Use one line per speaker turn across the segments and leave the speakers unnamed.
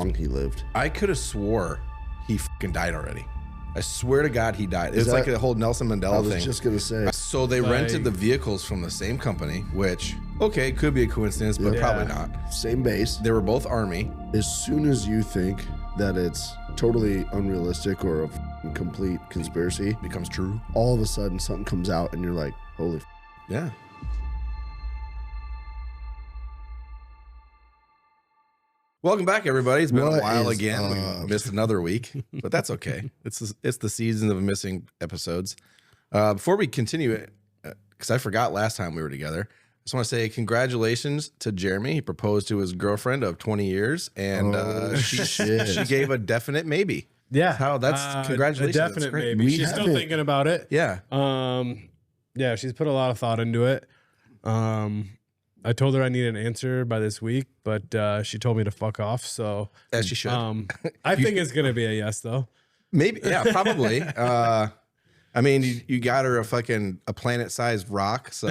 long he lived.
I could have swore he fucking died already. I swear to God he died. It's like a whole Nelson Mandela thing.
I was just going to say.
So they rented the vehicles from the same company, which, okay, could be a coincidence, but probably not.
Same base.
They were both Army.
As soon as you think that it's totally unrealistic or a complete conspiracy,
becomes true.
All of a sudden something comes out and you're like, holy
yeah. Welcome back, everybody. It's been a while again. We missed another week, but that's okay. It's the season of missing episodes. Before we continue, because I forgot last time we were together, I just want to say congratulations to Jeremy. He proposed to his girlfriend of 20 years, and she gave a definite maybe.
Yeah.
That's congratulations.
A definite maybe. She's still thinking about it.
Yeah.
Yeah, she's put a lot of thought into it. I told her I need an answer by this week, but she told me to fuck off. So
as she should.
I think it's gonna be a yes, though.
Maybe, yeah, probably. I mean, you got her a planet-sized rock, so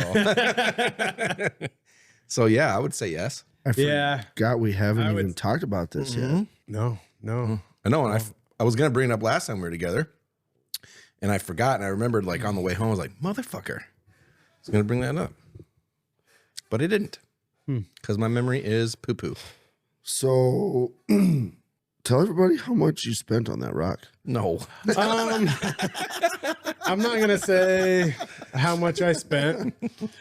so yeah, I would say yes.
I forgot we haven't even talked about this yet.
No.
I know, and I was gonna bring it up last time we were together, and I forgot, and I remembered like on the way home, I was like, motherfucker, I was gonna bring that up. But it didn't, because my memory is poo-poo.
So, tell everybody how much you spent on that rock.
No.
I'm not going to say how much I spent,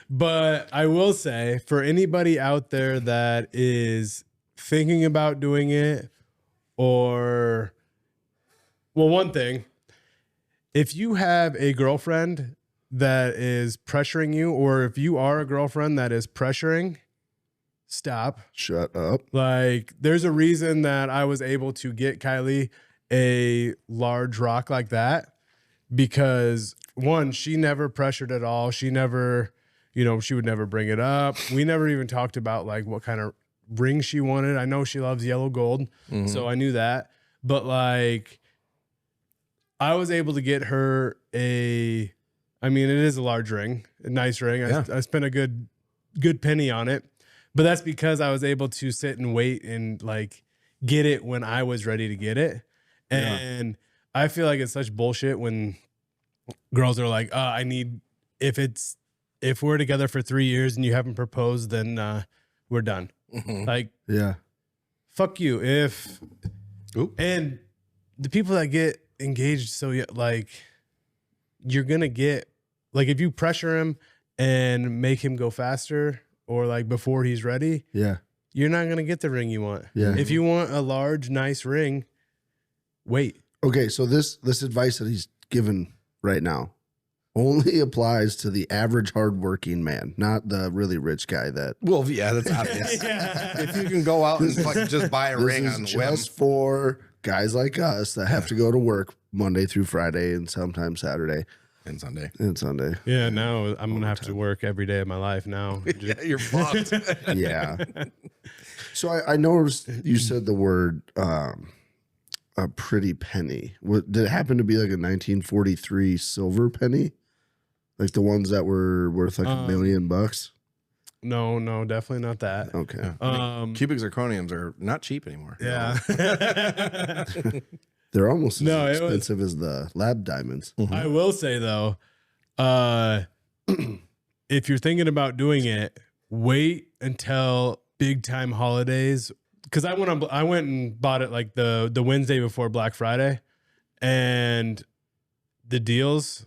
but I will say for anybody out there that is thinking about doing it or, well, one thing, if you have a girlfriend that is pressuring you, or if you are a girlfriend that is pressuring, stop.
Shut up.
Like, there's a reason that I was able to get Kylie a large rock like that, because one, she never pressured at all. She never, she would never bring it up. We never even talked about like what kind of ring she wanted. I know she loves yellow gold, so I knew that. But like, I was able to get her it is a large ring, a nice ring. I spent a good penny on it, but that's because I was able to sit and wait and like get it when I was ready to get it. And I feel like it's such bullshit when girls are like, if we're together for 3 years and you haven't proposed, then we're done. Like, fuck you. And the people that get engaged, you're going to get, like, if you pressure him and make him go faster or like before he's ready, you're not going to get the ring you want. If you want a large, nice ring, wait.
Okay, so this advice that he's given right now only applies to the average hardworking man, not the really rich guy that...
Well, yeah, that's obvious. If you can go out and just buy a ring on the whim.
Just for guys like us that have to go to work Monday through Friday and sometimes Saturday.
And Sunday.
Yeah, now I'm going to have to work every day of my life now.
Yeah, you're fucked.
Yeah. So I noticed you said the word a pretty penny. Did it happen to be like a 1943 silver penny? Like the ones that were worth like $1 million?
No, definitely not that.
Okay.
Cubic zirconiums are not cheap anymore.
Yeah.
They're almost as expensive as the lab diamonds.
I will say though, if you're thinking about doing it, wait until big time holidays. Because I went and bought it like the Wednesday before Black Friday, and the deals.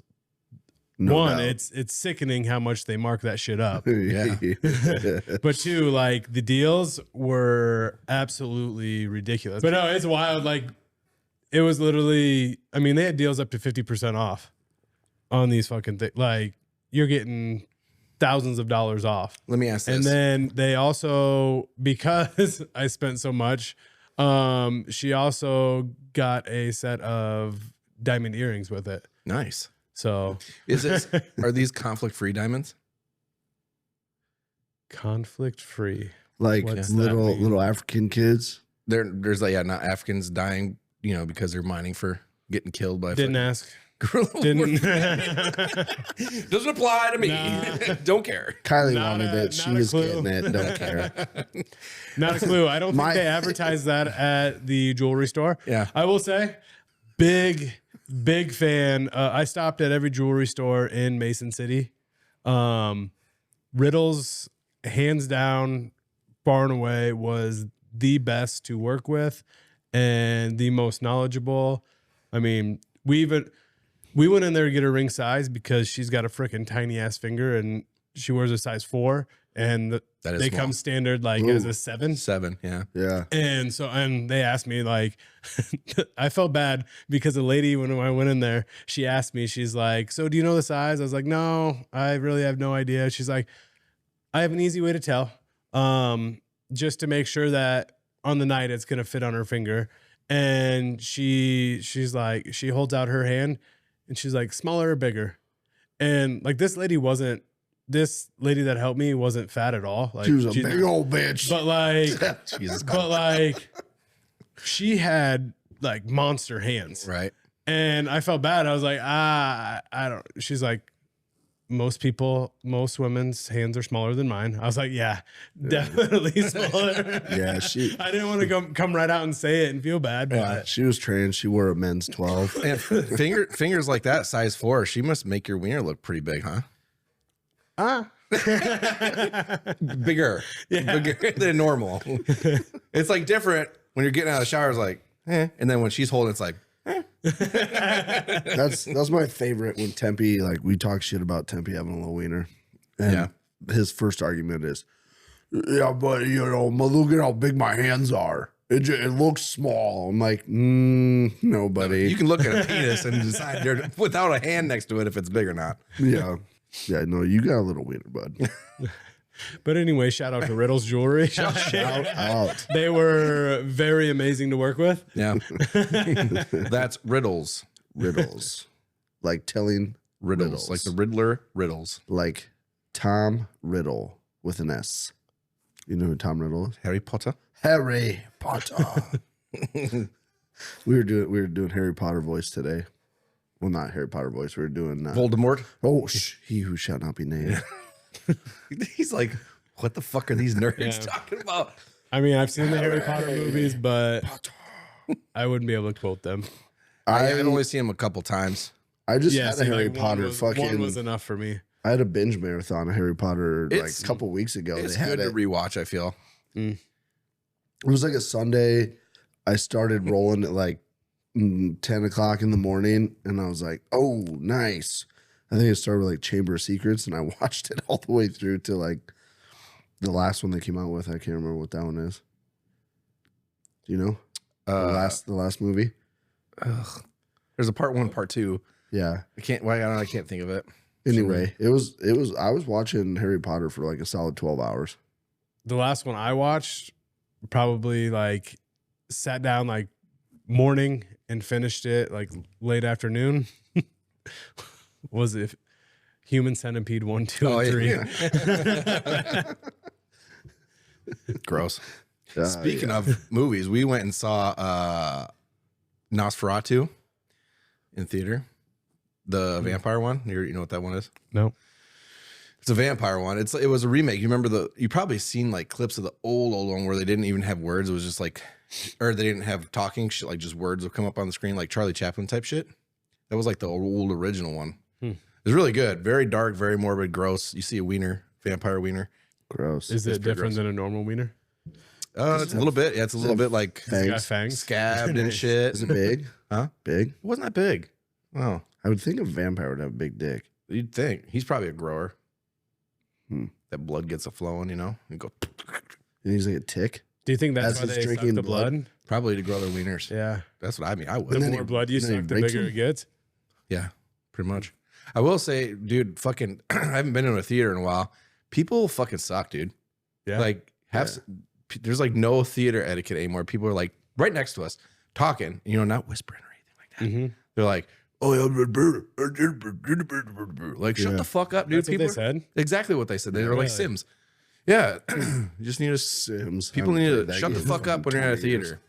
It's sickening how much they mark that shit up. But two, like the deals were absolutely ridiculous. But no, it's wild. Like it was literally, they had deals up to 50% off on these fucking things. Like you're getting thousands of dollars off.
Let me ask this.
And then they also, because I spent so much, she also got a set of diamond earrings with it.
Nice.
So
are these conflict-free diamonds?
Conflict-free.
Like little African kids?
There's not Africans dying, because they're mining for getting killed by.
Didn't ask. Didn't.
Doesn't apply to me. Don't care.
Kylie
Not
wanted
a-
it. She
not a
was
clue.
getting it. Don't care.
Not a clue. I don't think they advertise that at the jewelry store.
Yeah.
I will say, big fan. I stopped at every jewelry store in Mason City. Riddles, hands down, far and away, was the best to work with and the most knowledgeable. I mean, we went in there to get her ring size because she's got a freaking tiny ass finger and she wears a size 4, and they come standard like as a 7.
7, yeah.
Yeah.
And so, and they asked me like, I felt bad because the lady, when I went in there, she asked me, she's like, so do you know the size? I was like, no, I really have no idea. She's like, I have an easy way to tell, just to make sure that on the night it's going to fit on her finger. And she's like, she holds out her hand and she's like, smaller or bigger? And like this lady that helped me wasn't fat at all. Like
She was a big old bitch.
but like,
Jesus
but like, she had like monster hands,
right.
and I felt bad. I was like, I don't. She's like, most women's hands are smaller than mine. I was like, yeah, definitely smaller.
Yeah,
I didn't want to come right out and say it and feel bad, but
she was trans. She wore a men's 12.
And fingers like that, size 4, she must make your wiener look pretty big, huh? Bigger than normal. It's like different when you're getting out of the shower. It's like, and then when she's holding, it's like,
That's my favorite when Tempe, like we talk shit about Tempe having a little wiener. And his first argument is, yeah, but look at how big my hands are. It looks small. I'm like, no, buddy.
you can look at a penis and decide without a hand next to it if it's big or not.
Yeah. Yeah, no, you got a little wiener, bud.
But anyway, shout out to Riddles Jewelry.
Shout out.
They were very amazing to work with.
Yeah. That's riddles.
Riddles. Like telling
Riddles. Like the Riddler riddles.
Like Tom Riddle with an S. You know who Tom Riddle is?
Harry Potter.
Harry Potter. we were doing Harry Potter voice today. Well, not Harry Potter voice. We were doing
Voldemort.
Oh, he who shall not be named.
He's like, what the fuck are these nerds talking about?
I mean, I've seen the Harry Potter movies, but I wouldn't be able to quote them.
I've only seen him a couple times.
I just had a Harry Potter
one was enough for me.
I had a binge marathon of Harry Potter like a couple weeks ago.
It's good to rewatch, I feel.
It was like a Sunday. I started rolling at like 10 o'clock in the morning, and I was like, oh, nice. I think it started with like Chamber of Secrets, and I watched it all the way through to like the last one they came out with. I can't remember what that one is. Do you know? The last movie?
There's a part 1, part 2.
Yeah.
I can't think of it.
Anyway, it was I was watching Harry Potter for like a solid 12 hours.
The last one I watched, probably like sat down like morning and finished it like late afternoon. Was it Human Centipede 1, 2, and 3?
Yeah. Gross. Speaking of movies, we went and saw Nosferatu in theater. The vampire one. You know what that one is?
No.
It's a vampire one. It was a remake. You remember you probably seen like clips of the old one where they didn't even have words. It was just like, or they didn't have talking shit, like just words would come up on the screen, like Charlie Chaplin type shit. That was like the old original one. It was really good. Very dark, very morbid, gross. You see a wiener, vampire wiener.
Gross.
Is it different than a normal wiener?
It's a little bit. Yeah, it's a little bit like
Fangs.
scabbed and shit.
Is it big?
Huh?
Big?
It wasn't that big. Oh,
I would think a vampire would have a big dick.
you'd think. He's probably a grower. That blood gets a flowing, and go.
And he's like a tick.
Do you think that's why
As he's
they suck
drinking
the blood?
Probably to grow their wieners.
Yeah.
That's what I mean. I would.
The
then
more blood you
then he
suck, the
breaks
bigger
them?
it gets.
Yeah, pretty much. I will say, dude, fucking, I haven't been in a theater in a while. People fucking suck, dude.
Yeah.
Like, there's like no theater etiquette anymore. People are like right next to us talking, not whispering or anything like that.
Mm-hmm.
They're like, oh, like, shut the fuck up, dude.
That's what they said?
Exactly what they said. They were like Sims. Yeah. You just need to,
Sims.
people
I
need
haven't
to
played
shut
that
the
game
fuck
in
up when you're at a
20 years.
theater.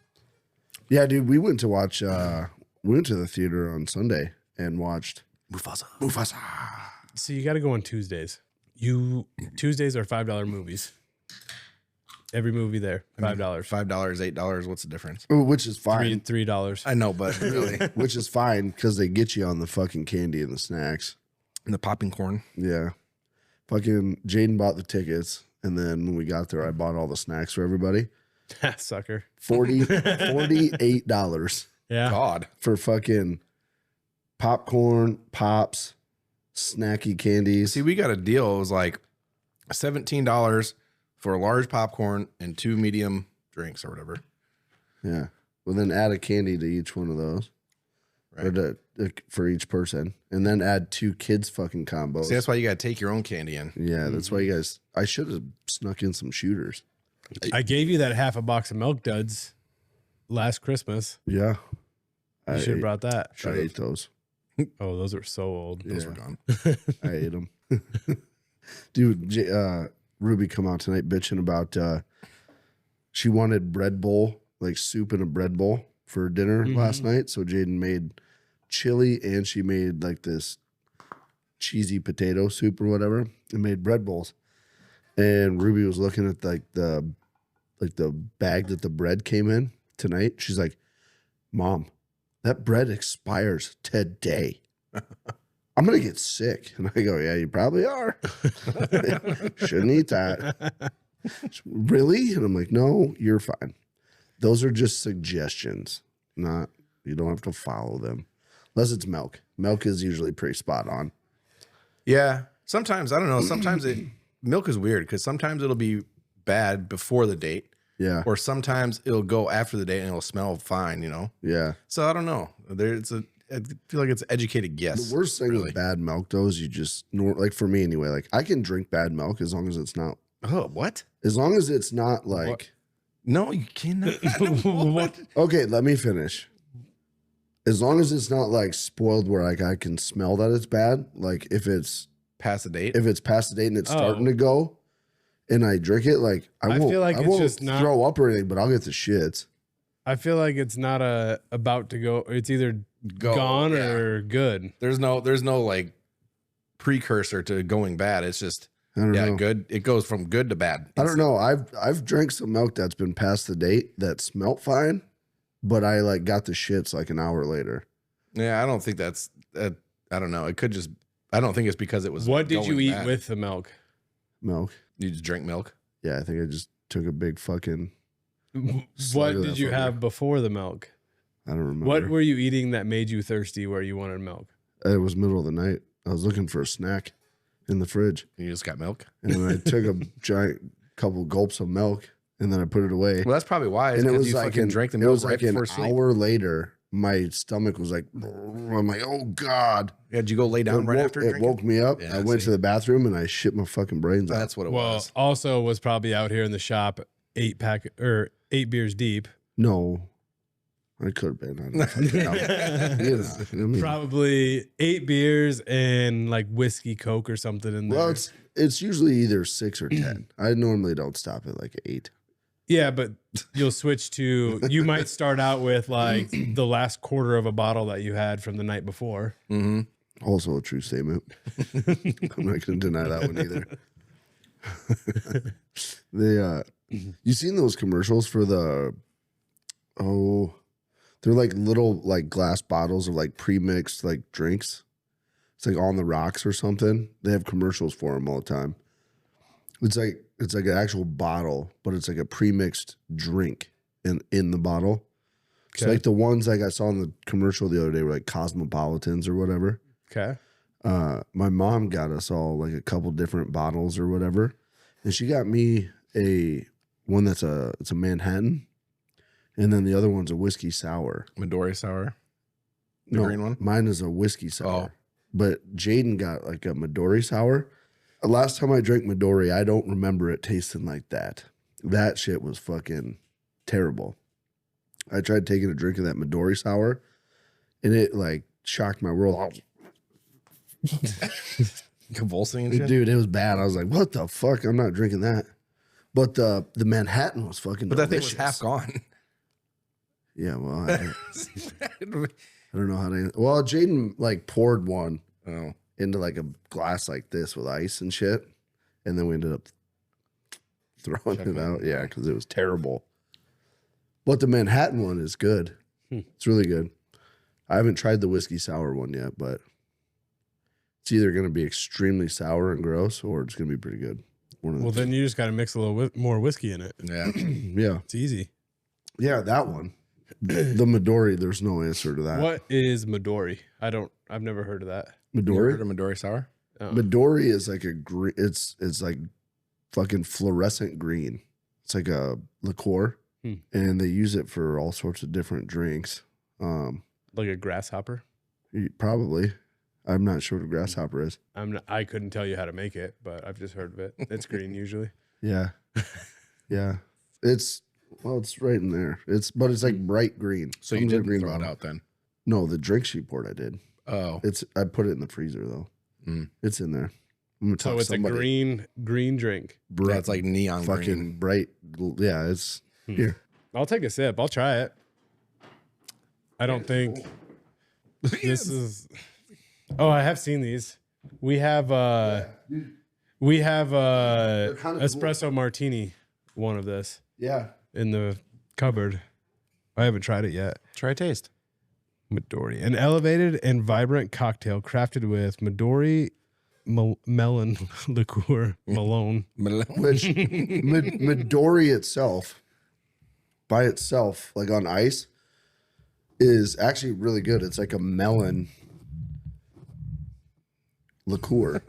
Yeah, dude, we went to watch we went to the theater on Sunday, and watched Mufasa.
So you got to go on Tuesdays. Tuesdays are $5 movies. Every movie there, $5.
$5, $8. What's the difference?
Which is fine.
$3.
I know, but really,
Which is fine because they get you on the fucking candy and the snacks.
and the popping corn.
Yeah. Fucking Jaden bought the tickets. And then when we got there, I bought all the snacks for everybody.
Sucker.
$48
Yeah.
God,
for fucking popcorn, pops, snacky candies.
see, we got a deal. It was like $17 for a large popcorn and 2 medium drinks or whatever.
Yeah. Well, then add a candy to each one of those.
Right.
Or for each person. And then add 2 kids fucking combos.
See, that's why you got to take your own candy in.
Yeah, that's why you guys. I should have snuck in some shooters.
I gave you that half a box of Milk Duds last Christmas.
Yeah.
You should have brought that.
I ate those.
Oh, those are so old.
Those were gone.
I ate them. Dude, Ruby come out tonight bitching about she wanted bread bowl, like soup in a bread bowl for dinner last night. So Jaden made chili and she made like this cheesy potato soup or whatever and made bread bowls. And Ruby was looking at like the bag that the bread came in tonight. She's like, Mom, that bread expires today. I'm going to get sick. And I go, yeah, you probably are. Shouldn't eat that. Really? And I'm like, no, you're fine. Those are just suggestions. You don't have to follow them. Unless it's milk. Milk is usually pretty spot on.
Yeah. Sometimes, I don't know. Sometimes milk is weird because sometimes it'll be bad before the date.
Yeah.
Or sometimes it'll go after the date and it'll smell fine, you know?
Yeah.
So I don't know. I feel like it's an educated guess.
The worst thing with bad milk, though, is you just, like for me anyway, like I can drink bad milk as long as it's not.
Oh, what?
As long as it's not like.
What? No, you cannot.
What?
Okay, let me finish. As long as it's not like spoiled where like I can smell that it's bad, like if it's
Past the date?
if it's past the date and it's starting to go, and I drink it, like I
feel like
I
it's
won't
just not-
throw up or anything, but I'll get the shits.
I feel like it's not about to go. It's either gone
yeah.
or good.
There's no like precursor to going bad. It's just
I don't know.
good. It goes from good to bad.
I don't know. I've drank some milk that's been past the date that smelt fine, but I like got the shits like an hour later.
Yeah, I don't think that's. I don't know. It could just. I don't think it's because it was.
What did you
going
eat
bad.
with the milk?
Milk.
You just drink milk.
Yeah, I think I just took a big fucking.
What
of
did
that
you
fucker.
have before the milk?
I don't remember.
What were you eating that made you thirsty where you wanted milk?
It was middle of the night. I was looking for a snack in the fridge,
You just got milk.
and then I took a giant couple gulps of milk, and then I put it away.
Well, that's probably why.
And it was
you
like
fucking drank the
it
milk
was
right
like an
before sleep.
hour later. My stomach was like, I'm like, oh God.
Yeah, did you go lay down right after
it
drinking?
woke me up.
Yeah,
I went
see.
to the bathroom and I shit my fucking brains out.
That's what it
Well,
was.
also was probably out here in the shop 8 beers deep.
No, I could have been. I don't fucking know. You know, I mean,
Probably 8 beers and like whiskey Coke or something in there.
well, it's usually either 6 or 10. I normally don't stop at like 8.
Yeah, but you'll switch to, you might start out with like the last quarter of a bottle that you had from the night before.
Mm-hmm.
Also a true statement. I'm not going to deny that one either. You seen those commercials for they're like little like glass bottles of like pre-mixed like drinks. It's like On the Rocks or something. They have commercials for them all the time. It's like an actual bottle, but it's like a pre-mixed drink in the bottle. It's
Okay.
like the ones like I saw in the commercial the other day were like Cosmopolitans or whatever.
Okay.
My mom got us all like a couple different bottles or whatever, and she got me one that's it's a Manhattan, and then the other one's a whiskey sour.
Midori sour. The green one?
Mine is a whiskey sour.
Oh.
But Jaden got like a Midori sour. Last time I drank Midori, I don't remember it tasting like that. That shit was fucking terrible. I tried taking a drink of that Midori sour, and it like shocked my world.
Convulsing and shit.
Dude, it was bad. I was like, what the fuck? I'm not drinking that. But the Manhattan was fucking
But that thing
delicious.
was half gone.
Yeah, well, I don't know how to. Well, Jaden like poured one
Oh,
into like a glass like this with ice and shit, and then we ended up throwing
Chucking
it out.
it.
Yeah, because it was terrible. But the Manhattan one is good. It's really good. I haven't tried the whiskey sour one yet, but it's either going to be extremely sour and gross, or it's going to be pretty good.
Well, then you just got to mix a little more whiskey in it.
yeah.
Yeah,
It's easy.
yeah, that one. The Midori. There's no answer to that.
What is Midori? I've never heard of that.
You ever
Midori?
heard of Midori sour?
Oh.
Midori is like a green. It's like fucking fluorescent green. It's like a liqueur, and they use it for all sorts of different drinks.
Like a grasshopper?
Probably. I'm not sure what a grasshopper is.
I couldn't tell you how to make it, but I've just heard of it. It's green usually.
Yeah, yeah. It's right in there. But it's like bright green.
So you
Comes in a
didn't throw it
bottle.
out then?
No, the drink she poured, I did.
Oh,
I put it in the freezer though. It's in there. I'm gonna
So
talk
it's
somebody.
a green drink.
yeah, it's like neon
fucking
green.
bright. Yeah, it's here.
I'll take a sip. I'll try it. I don't think this is. Oh, I have seen these. We have
kinda cool.
espresso martini, one of this
Yeah.
in the cupboard. I haven't tried it yet.
Try a taste.
Midori, an elevated and vibrant cocktail crafted with Midori melon liqueur, Malone.
Which Midori itself, by itself, like on ice, is actually really good. It's like a melon liqueur.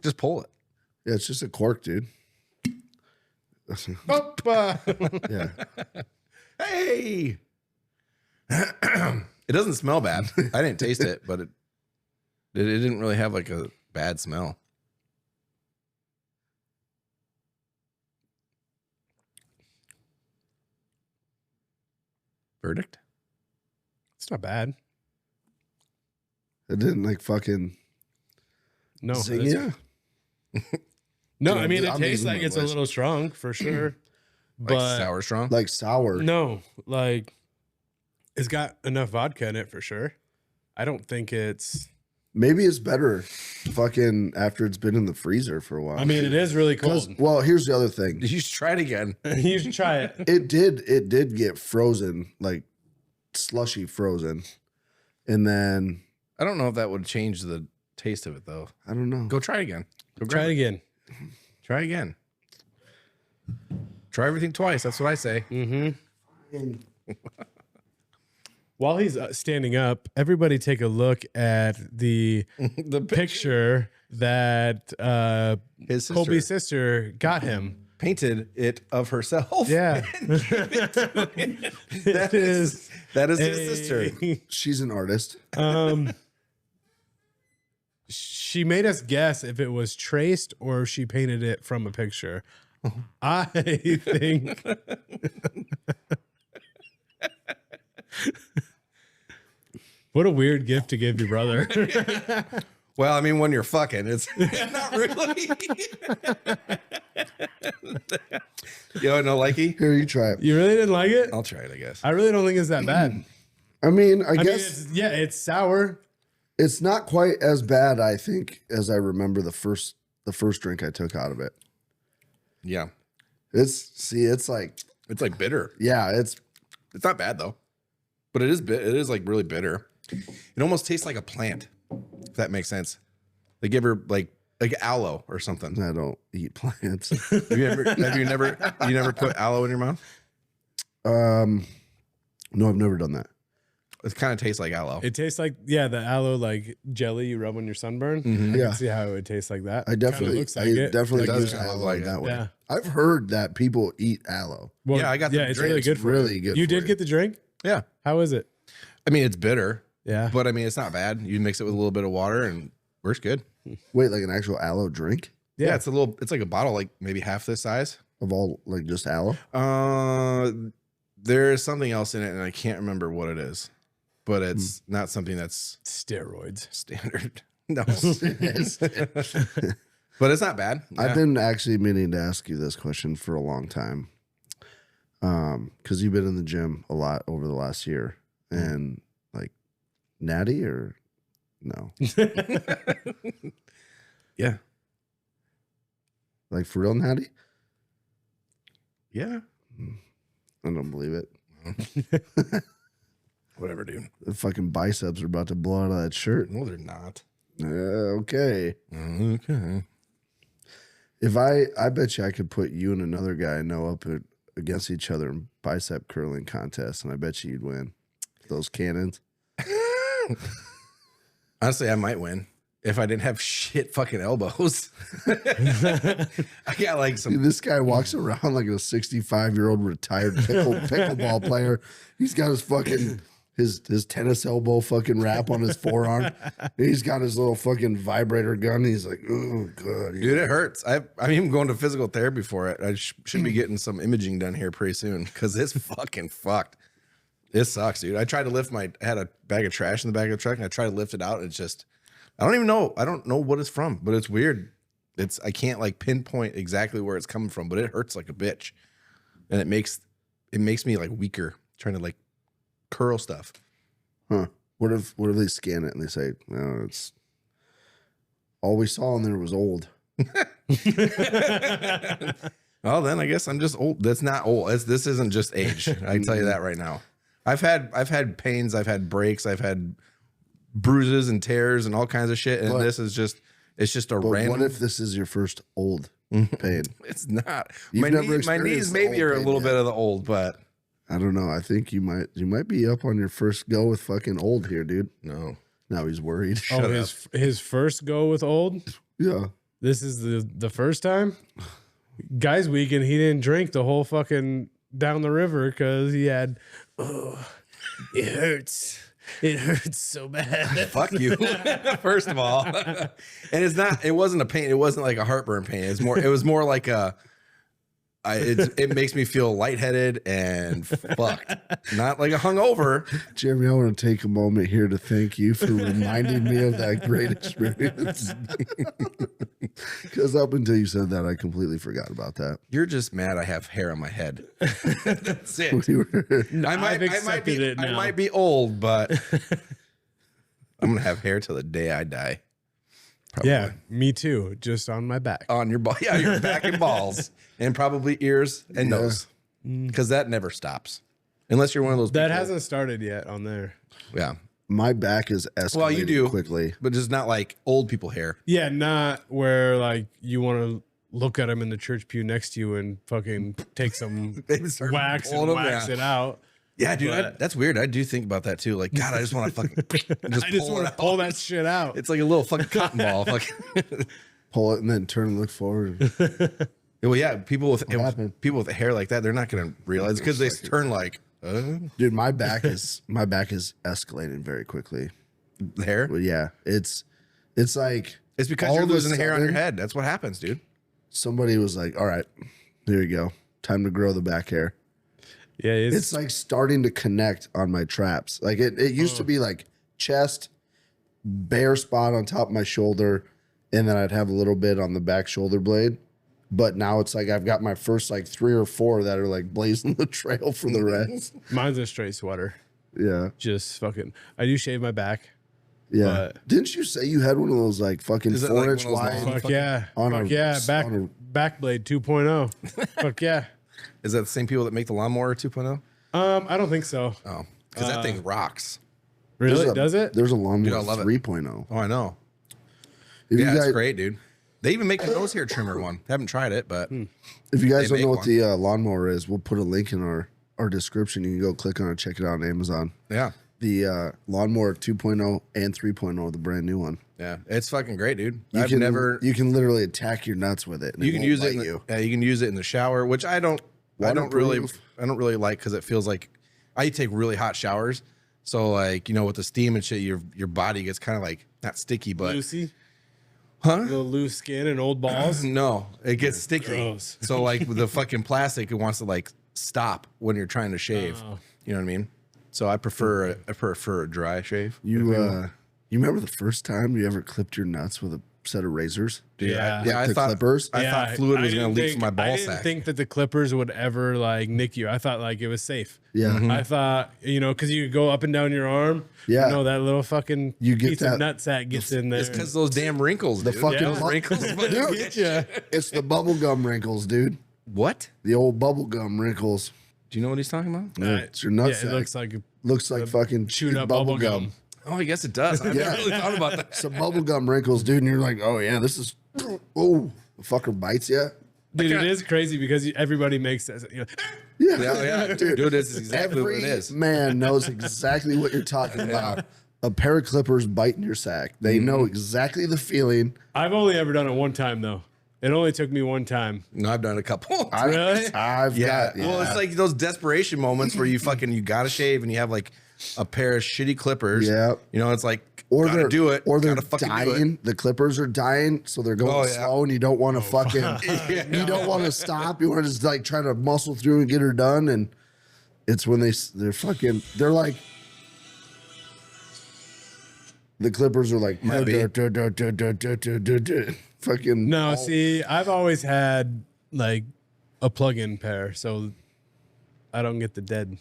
Just pull it.
Yeah, it's just a cork, dude. Yeah.
Hey, it doesn't smell bad. I didn't taste it, but it didn't really have like a bad smell. Verdict?
It's not bad.
It didn't like fucking
No,
zing
it's-
you.
no.
Dude,
I mean, it
I'm
tastes
losing
like
my
it's a
voice.
little strong for sure,
Like
but
sour strong?
Like sour.
no, like it's got enough vodka in it for sure. I don't think it's.
Maybe it's better fucking after it's been in the freezer for a while.
I mean, it is really cold.
Well, here's the other thing.
You should try it again.
You should try it.
It did get frozen, like slushy frozen. And then
I don't know if that would change the taste of it though.
I don't know.
Go try it again. Go
Try
grab
it
it.
again.
Try again. Try everything twice. That's what I say.
While he's standing up, everybody take a look at the
The
picture that
His sister
Colby's sister got him.
painted it of herself.
Yeah.
that is his sister.
She's an artist.
She made us guess if it was traced or she painted it from a picture. I think what a weird gift to give your brother.
Well, I mean, when you're fucking, it's not really. Yo, no likey?
Here, you try it.
You really didn't like it?
I'll try it, I guess.
I really don't think it's that bad.
I mean, I
I mean,
guess
it's sour.
it's not quite as bad, I think, as I remember the first drink I took out of it.
Yeah.
It's like,
It's like bitter.
yeah, it's
It's not bad though. But it is like really bitter. It almost tastes like a plant, if that makes sense. They give her like aloe or something.
I don't eat plants.
Have you never put aloe in your mouth?
No, I've never done that.
It kind of tastes like aloe.
It tastes like, the aloe like jelly you rub on your sunburn. I
Yeah.
can see how it would taste like that.
I definitely,
looks like it.
definitely
It does
use
kinda
aloe
look like
that
it.
way.
Yeah.
I've heard that people eat aloe.
Well,
Yeah, I got the
it's
drink.
really
It's
good for
really
you.
good
You
for
did
you.
get the drink?
Yeah.
How is it?
I mean, it's bitter,
Yeah.
but I mean, it's not bad. You mix it with a little bit of water and works good.
Wait, like an actual aloe drink
Yeah, it's like a bottle, like maybe half this size.
of all, like just aloe?
There's something else in it, and I can't remember what it is, but it's not something that's
steroids.
standard. No, but it's not bad.
I've
Yeah.
been actually meaning to ask you this question for a long time. Because you've been in the gym a lot over the last year, and like Natty or no?
Yeah.
Like for real natty?
Yeah.
I don't believe it.
Whatever, dude.
The fucking biceps are about to blow out of that shirt.
No, they're not.
Okay.
Okay.
If I bet you I could put you and another guy I know up against each other in bicep curling contest, and I bet you you'd win. Those cannons.
Honestly, I might win if I didn't have shit fucking elbows. I got like some.
Dude, this guy walks around like a 65-year-old retired pickleball player. He's got his fucking his tennis elbow fucking wrap on his forearm. And he's got his little fucking vibrator gun. He's like, oh god,
Dude, it hurts. I'm even going to physical therapy for it. I should be getting some imaging done here pretty soon because it's fucking fucked. It sucks, dude. I tried to lift I had a bag of trash in the back of the truck and I tried to lift it out. And it's just, I don't even know. I don't know what it's from, but it's weird. I can't like pinpoint exactly where it's coming from, but it hurts like a bitch. And it makes me like weaker trying to like curl stuff.
Huh. What if they scan it and they say, no, it's all we saw in there was old.
Well, then I guess I'm just old. That's not old. This isn't just age. I can tell you that right now. I've had pains. I've had breaks. I've had bruises and tears and all kinds of shit. And this is just, it's just a random.
What if this is your first old pain?
It's not.
You've
My knees maybe are a little bit of the old, but
I don't know. I think you might be up on your first go with fucking old here, dude.
no.
Now he's worried.
His first go with old.
Yeah.
This is the first time. Guys weekend, he didn't drink the whole fucking down the river because he had, it hurts. It hurts so bad.
Fuck you. First of all. And it wasn't a pain. It wasn't like a heartburn pain. It was more like it makes me feel lightheaded and fucked. Not like a hungover.
Jeremy, I want to take a moment here to thank you for reminding me of that great experience. Because up until you said that, I completely forgot about that.
You're just mad I have hair on my head. That's it. I might be old, but I'm gonna have hair till the day I die.
Probably. Yeah, me too. Just on my back.
On your your back and balls, and probably ears and nose, because that never stops, unless you're one of those.
That hasn't started yet on there.
Yeah,
my back is escalating.
Well, you do
quickly,
but just not like old people hair.
Yeah, not where like you want to look at him in the church pew next to you and fucking take some wax and wax it out.
Yeah, dude, that's weird. I do think about that too. Like, God, I just want to fucking
pull that shit out.
It's like a little fucking cotton ball.
Pull it and then turn and look forward.
Well, yeah, people with hair like that, they're not going to realize because they turn like.
Dude, my back is escalating very quickly.
The hair?
Well, yeah, it's like
it's because you're losing hair on your head. That's what happens, dude.
Somebody was like, "All right, here you go. Time to grow the back hair."
Yeah,
it's like starting to connect on my traps. Like it used to be like chest, bare spot on top of my shoulder, and then I'd have a little bit on the back shoulder blade. But now it's like I've got my first like 3 or 4 that are like blazing the trail for the rest.
Mine's a straight sweater.
Yeah.
Just fucking, I do shave my back.
Yeah. Didn't you say you had one of those like fucking 4-inch wide?
Fuck yeah. Back blade 2.0. Fuck yeah.
Is that the same people that make the lawnmower 2.0?
I don't think so.
Oh, because that thing rocks.
Really? Does it?
There's a lawnmower 3.0.
Oh, I know. It's great, dude. They even make the nose hair trimmer one. Haven't tried it, but
if you guys don't know what the lawnmower is, we'll put a link in our description. You can go click on it, check it out on Amazon.
Yeah.
The lawnmower 2.0 and 3.0, the brand new one.
Yeah, it's fucking great, dude.
You can literally attack your nuts with it.
You can use it. You can use it in the shower, which I don't really like because it feels like I take really hot showers. So like, you know, with the steam and shit, your body gets kind of like not sticky, but
loosey.
Huh?
The loose skin and old balls.
No, it gets sticky.
Gross.
So like with the fucking plastic, it wants to like stop when you're trying to shave.
Oh.
You know what I mean? So I prefer a dry shave.
You remember the first time you ever clipped your nuts with set of razors.
Yeah.
Yeah,
Like the
I thought
clippers.
I thought fluid was going to leak from my ball
I didn't
sack.
think that the clippers would ever like nick you. I thought like it was safe.
Yeah.
I thought, because you go up and down your arm.
Yeah.
That little fucking
You get
piece
that-
of nutsack gets in there.
It's because those damn wrinkles,
The
dude.
fucking
Those wrinkles.
Dude, it's the bubble gum wrinkles, dude.
What?
The old bubble gum wrinkles.
Do you know what he's talking about?
Yeah, it's your nutsack.
it looks like
looks like fucking
chewed up
bubble
bubble
gum.
gum.
Oh, I guess it does. I never really thought about that.
Some bubble gum wrinkles, dude. And you're like, oh yeah, this is. Oh, the fucker bites you.
Dude, it is crazy because everybody makes that.
Yeah,
Yeah, dude, this is exactly what it
Every
is.
man knows exactly what you're talking about. A pair of clippers biting your sack. They know exactly the feeling.
I've only ever done it one time though. It only took me one time.
No, I've done a couple.
Really?
I've got. Yeah.
Well, it's like those desperation moments where you gotta shave and you have like a pair of shitty clippers.
Yeah.
It's like
Or
gotta
they're
do it.
or they're
gotta fucking do it.
dying. The clippers are dying, so they're going
Oh, yeah.
slow, and you don't want to fucking. You don't want to stop. You want to just like try to muscle through and get her done, and it's when they're like. The clippers are like fucking.
No, see, I've always had like a plug-in pair, so I don't get the dead.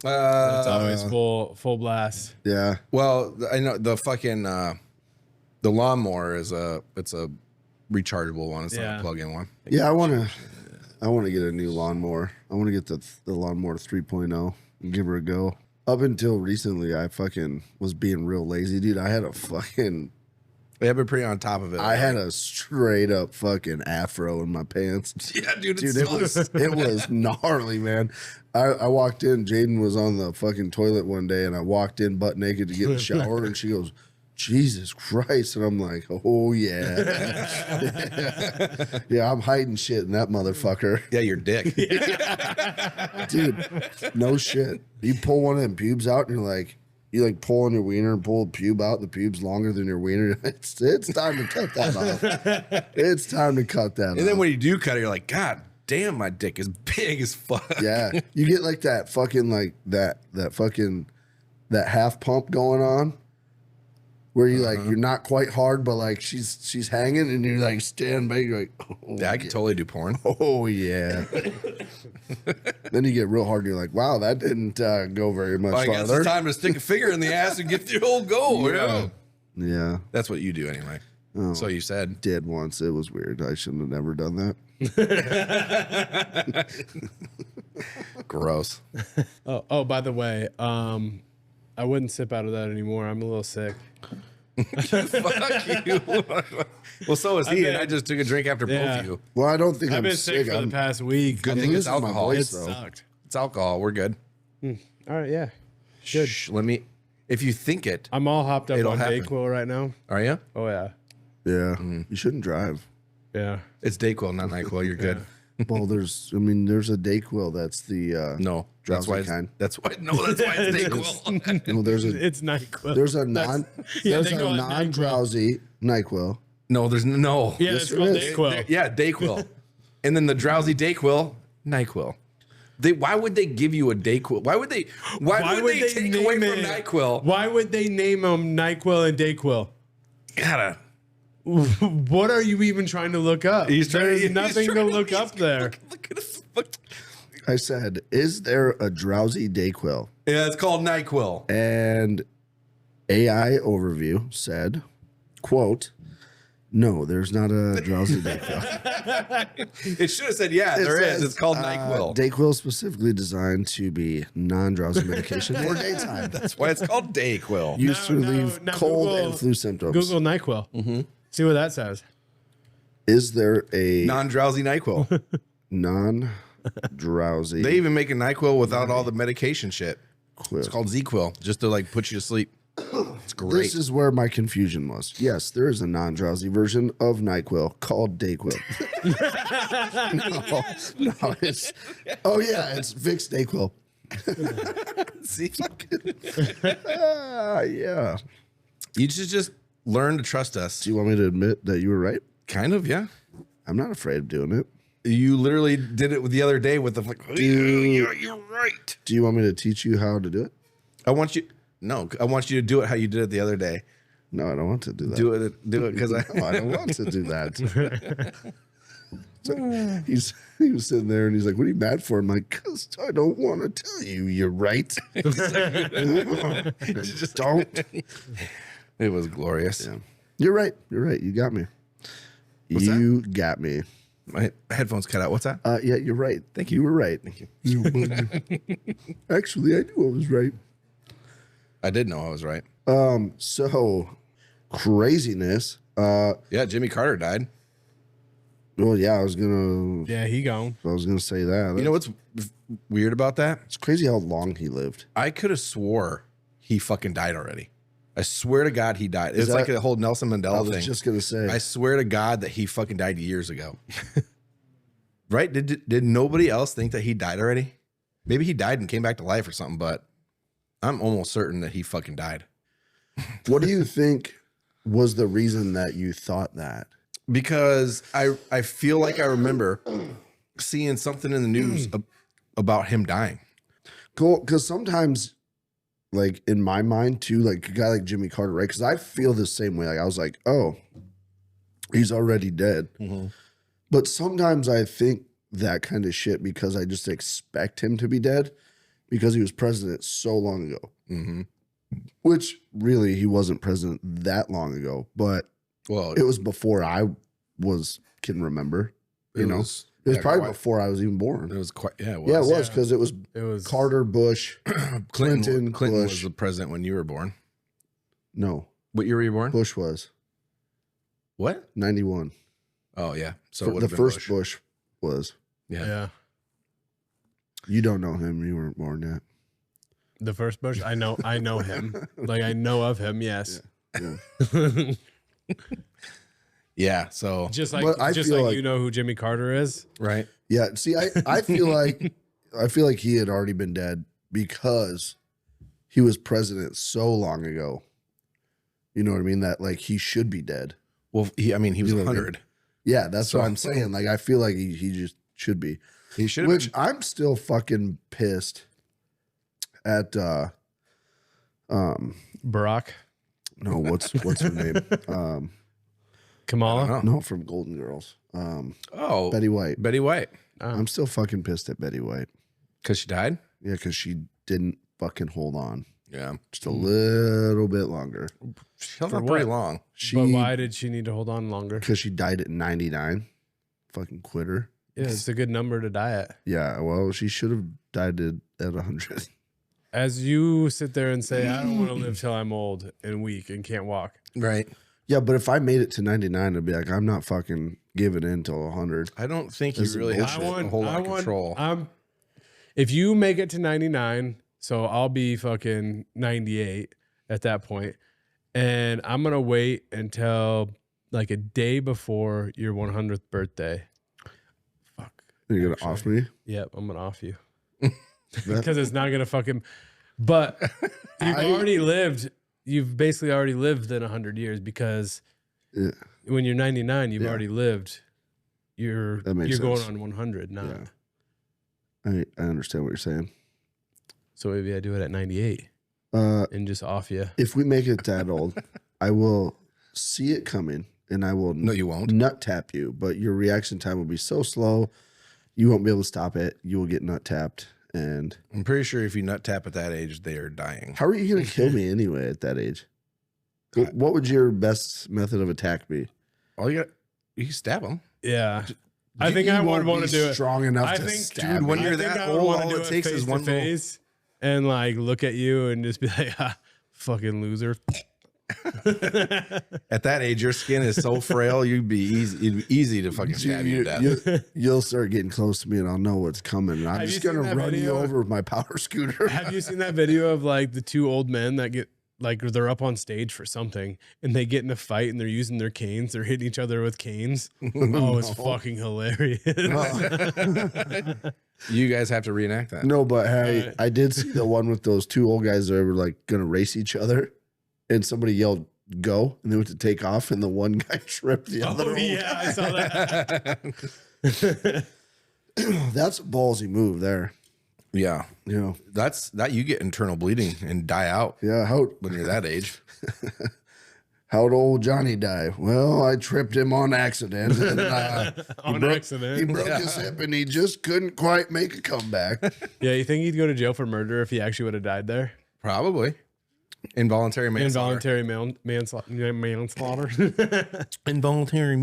It's always full blast.
Yeah.
Well, I know the fucking the lawnmower is it's a rechargeable one. It's not a plug-in one.
Yeah, I want to get a new lawnmower. I want to get the lawnmower 3.0 and give her a go. Up until recently, I fucking was being real lazy, dude. I had a fucking
They have been pretty on top of it.
I had a straight up fucking afro in my pants.
Yeah, dude,
It was gnarly, man. I walked in, Jaden was on the fucking toilet one day, and I walked in butt naked to get in the shower, and she goes, Jesus Christ. And I'm like, oh yeah. Yeah, I'm hiding shit in that motherfucker.
Yeah, your dick.
Dude, no shit. You pull one of them pubes out and you like pull on your wiener and pull the pube out. The pube's longer than your wiener. It's time to cut that off. It's time to cut that off.
And then when you do cut it, you're like, God damn, my dick is big as fuck.
Yeah. You get like that fucking that half pump going on. Where you like you're not quite hard, but like she's hanging and you're like stand back, you're like, oh,
Yeah, I could totally do porn.
oh yeah. Then you get real hard and you're like, wow, that didn't go very much
I guess
farther.
it's time to stick a finger in the ass and get the old goal. Yeah.
Yeah.
That's what you do anyway. So you said.
Did once. It was weird. I shouldn't have never done that.
Gross.
Oh, by the way, I wouldn't sip out of that anymore. I'm a little sick.
Fuck you. Well, so is he, and I just took a drink after both
Yeah.
of you.
Well, I don't think
I've
I'm
been sick
sick.
for the past week.
Good
I'm
thing it's
losing my
alcohol.
voice,
It
though.
sucked.
It's alcohol. We're good.
All right, yeah. Good.
Shh, if you think it,
I'm all hopped up
It'll
on
happen.
Dayquil right now.
are you?
Oh yeah,
Yeah. You shouldn't drive.
yeah.
It's Dayquil, not NyQuil. You're good.
Well, there's a Dayquil. That's the
No, that's
drowsy
why.
kind.
That's why. No, that's why it's Dayquil.
No, there's a
It's NyQuil.
there's a
yeah, they call it
non-drowsy NyQuil.
No, there's no.
Yeah,
Yes,
it's
there
called
is.
Dayquil.
Yeah, Dayquil, and then the drowsy Dayquil, NyQuil. Why would they give you a Dayquil? Why would they take away from NyQuil?
Why would they name them NyQuil and Dayquil?
Gotta.
What are you even trying to look up? There's nothing to look up there.
Look at this.
I said, is there a drowsy Dayquil?
Yeah, it's called NyQuil.
And AI overview said, quote, no, there's not a drowsy Dayquil.
It should have said, yeah, there is. It's called NyQuil.
Dayquil is specifically designed to be non-drowsy medication for daytime.
That's why it's called Dayquil.
Used to relieve
now
cold
Google-
and flu symptoms.
Google NyQuil.
Mm-hmm.
See what that says.
Is there a
Non-drowsy NyQuil.
non-drowsy
They even make a NyQuil without all the medication shit.
Quil?
It's called Z-Quil, just to like put you to sleep. It's great.
This is where my confusion was. Yes, there is a non-drowsy version of NyQuil called Dayquil. no, it's it's Vicks Dayquil.
See?
Yeah.
You should just learn to trust us.
Do you want me to admit that you were right?
Kind of, yeah.
I'm not afraid of doing it.
You literally did it the other day with the like, you're right.
Do you want me to teach you how to do it?
I want you to do it how you did it the other day
No, I don't want to do that.
Do it because
No, I don't want to do that. So he was sitting there and he's like, "What are you mad for?" I'm like, "Cause I don't want to tell you. You're right. Just don't."
It was glorious.
Yeah. You're right. You're right. You got me. You got me.
My headphones cut out. What's that?
Yeah, you're right. Thank you. You were right. Thank you. Actually, I knew I was right.
I did know I was right.
So craziness.
Yeah, Jimmy Carter died.
Well, yeah, I was gonna
he gone.
say that.
You know what's weird about that?
It's crazy how long he lived.
I could have swore he fucking died already. I swear to God he died. It's like the whole Nelson Mandela thing.
I was just gonna say.
I swear to God that he fucking died years ago. Right? Did nobody else think that he died already? Maybe he died and came back to life or something, but I'm almost certain that he fucking died.
What do you think was the reason that you thought that?
Because I feel like I remember seeing something in the news about him dying.
Cool, because sometimes, like in my mind too, like a guy like Jimmy Carter, right? Because I feel the same way. Like I was like, oh, he's already dead. Mm-hmm. But sometimes I think that kind of shit because I just expect him to be dead because he was president so long ago. Mm-hmm. Which really he wasn't president that long ago, but it was before I can remember. It was probably before I was even born.
It was quite it was.
Yeah, it was because it was Carter, Bush, Clinton
Bush.
Was
the president when you were born.
No.
What year were you born?
Bush was.
What?
91.
Oh yeah. So
the first Bush was.
Yeah.
You don't know him. You weren't born yet.
The first Bush, I know him. Like I know of him. Yes.
Yeah.
Yeah. So
just like you know who Jimmy Carter is,
right?
Yeah. See, I feel like he had already been dead because he was president so long ago. You know what I mean? That like he should be dead.
Well, he was 100.
Yeah, that's what I'm saying. Like I feel like he just should be.
He should.
Which I'm still fucking pissed at
Barack.
No, what's her name?
Kamala?
No, from Golden Girls. Betty White.
Betty White.
I'm still fucking pissed at Betty White.
Because she died?
Yeah, because she didn't fucking hold on.
Yeah.
Just a little bit longer.
She held on pretty long.
But why did she need to hold on longer?
Because she died at 99. Fucking quit her.
Yeah, it's a good number to die at.
Yeah, well, she should have died at 100.
As you sit there and say, I don't want to live till I'm old and weak and can't walk.
Right.
Yeah, but if I made it to 99, I'd be like, I'm not fucking giving in till 100.
I don't think you really have a whole lot of control.
If you make it to 99, so I'll be fucking 98 at that point, and I'm going to wait until like a day before your 100th birthday. Fuck.
You're going to off me?
Yep, I'm going to off you. Because it's not going to fucking... But you've basically already lived in 100 years because when you're 99, you've already lived. You're going on 100 now.
Yeah. I understand what you're saying.
So maybe I do it at 98 and just off you.
If we make it that old, I will see it coming and I will
no, you won't
nut tap you, but your reaction time will be so slow, you won't be able to stop it. You will get nut tapped. And
I'm pretty sure if you nut tap at that age, they are dying.
How are you going to kill me anyway at that age? What would your best method of attack be?
You can stab them.
Yeah. I think I would want to do it
strong enough to stab
when you're that old, all it takes is one
face and like look at you and just be like, fucking loser.
At that age, your skin is so frail, it'd be easy to fucking stab you to death.
You'll start getting close to me and I'll know what's coming. And I'm just going to run you over with my power scooter.
Have you seen that video of like the two old men that get like they're up on stage for something and they get in a fight and they're using their canes. They're hitting each other with canes. Oh, it's fucking hilarious.
You guys have to reenact that.
No, but hey, I did see the one with those two old guys that were like going to race each other. And somebody yelled, go, and they went to take off, and the one guy tripped the other.
Oh, yeah, I saw that.
That's a ballsy move there.
Yeah.
You know,
that you get internal bleeding and die out.
Yeah.
When you're that age.
how'd old Johnny die? Well, I tripped him on accident. And,
Accident.
He broke his hip and he just couldn't quite make a comeback.
Yeah, you think he'd go to jail for murder if he actually would have died there?
Probably. Involuntary manslaughter.
Manslaughter.
Involuntary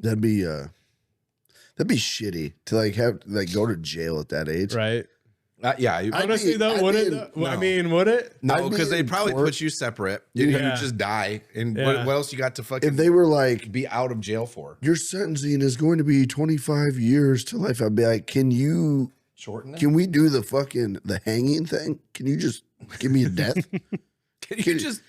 That'd be shitty to like have like go to jail at that age.
Right.
Yeah.
Honestly, though, would it? I mean, would it?
No, because they'd probably put you separate. You would just die. And what else you got to fucking
if they were like
be out of jail for?
Your sentencing is going to be 25 years to life. I'd be like, can you
shorten it?
Can we do the hanging thing? Can you just give me a death?
Can you just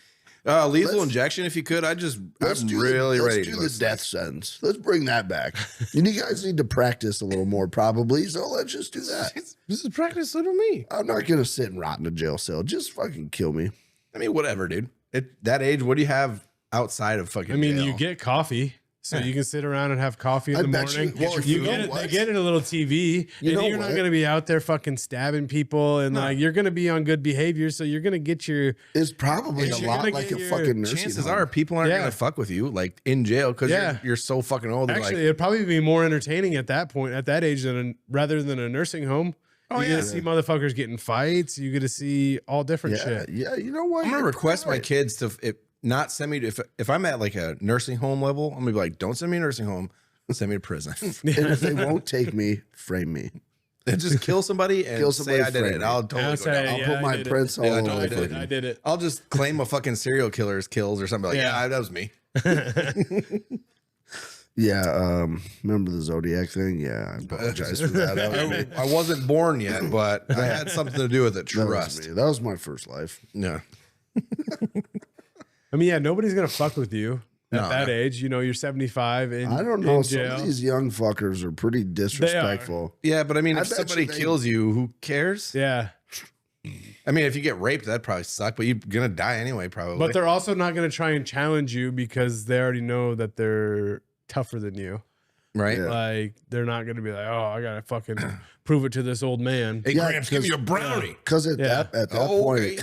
lethal injection if you could? I'm really ready to
do the death sentence. Let's bring that back. You guys need to practice a little more, probably. So let's just do that.
This is practice little me.
I'm not gonna sit and rot in a jail cell. Just fucking kill me.
I mean, whatever, dude. At that age, what do you have outside of fucking?
I mean,
jail?
you get coffee. So you can sit around and have coffee in the morning. They get it a little TV. You're not going to be out there fucking stabbing people. And like, you're going to be on good behavior. So you're going to get your...
It's probably a lot like a fucking nursing
chances
home.
are people aren't going to fuck with you like in jail because you're so fucking old.
Actually, it'd probably be more entertaining at that point, at that age, rather than a nursing home. You're going to see motherfuckers getting fights. You're going to see all different shit.
Yeah, you know what?
I'm going to request my kids to... not send me to, if I'm at like a nursing home level, I'm gonna be like, don't send me to nursing home, send me to prison.
And if they won't take me, frame me.
And just kill somebody and say I did it. I'll totally go down.
I'll put my prints all over
it. I did it.
I'll just claim a fucking serial killer's kills or something like that was me.
Remember the Zodiac thing? Yeah, I apologize for that.
I wasn't born yet, but I had something to do with it. Trust.
That was my first life.
Yeah.
I mean, nobody's gonna fuck with you at that age. You're 75 and
I don't know. Some of these young fuckers are pretty disrespectful.
Yeah, but I mean, if somebody kills you, who cares?
Yeah.
I mean, if you get raped, that'd probably suck, but you're gonna die anyway, probably.
But they're also not gonna try and challenge you because they already know that they're tougher than you.
Right.
Yeah.
Like, they're not going to be like, oh, I got to fucking prove it to this old man.
Hey, Gramps, give me a brownie.
Because at that point,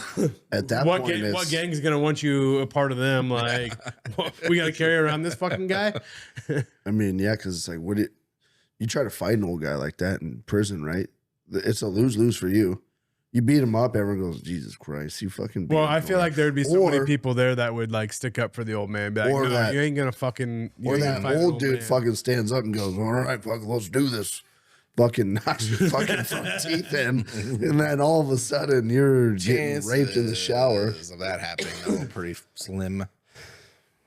what gang's going to want you a part of them? Like, we got to carry around this fucking guy?
I mean, yeah, because it's like, you try to fight an old guy like that in prison, right? It's a lose-lose for you. You beat him up, everyone goes, Jesus Christ, you fucking beat him.
I feel like there'd be so many people there that would like stick up for the old man. Be like, no, you ain't gonna fucking.
Or that old dude fucking stands up and goes, all right, fuck, let's do this. Fucking knocks your fucking front teeth in. And then all of a sudden you're getting raped in the shower.
Of that happening, though, pretty slim.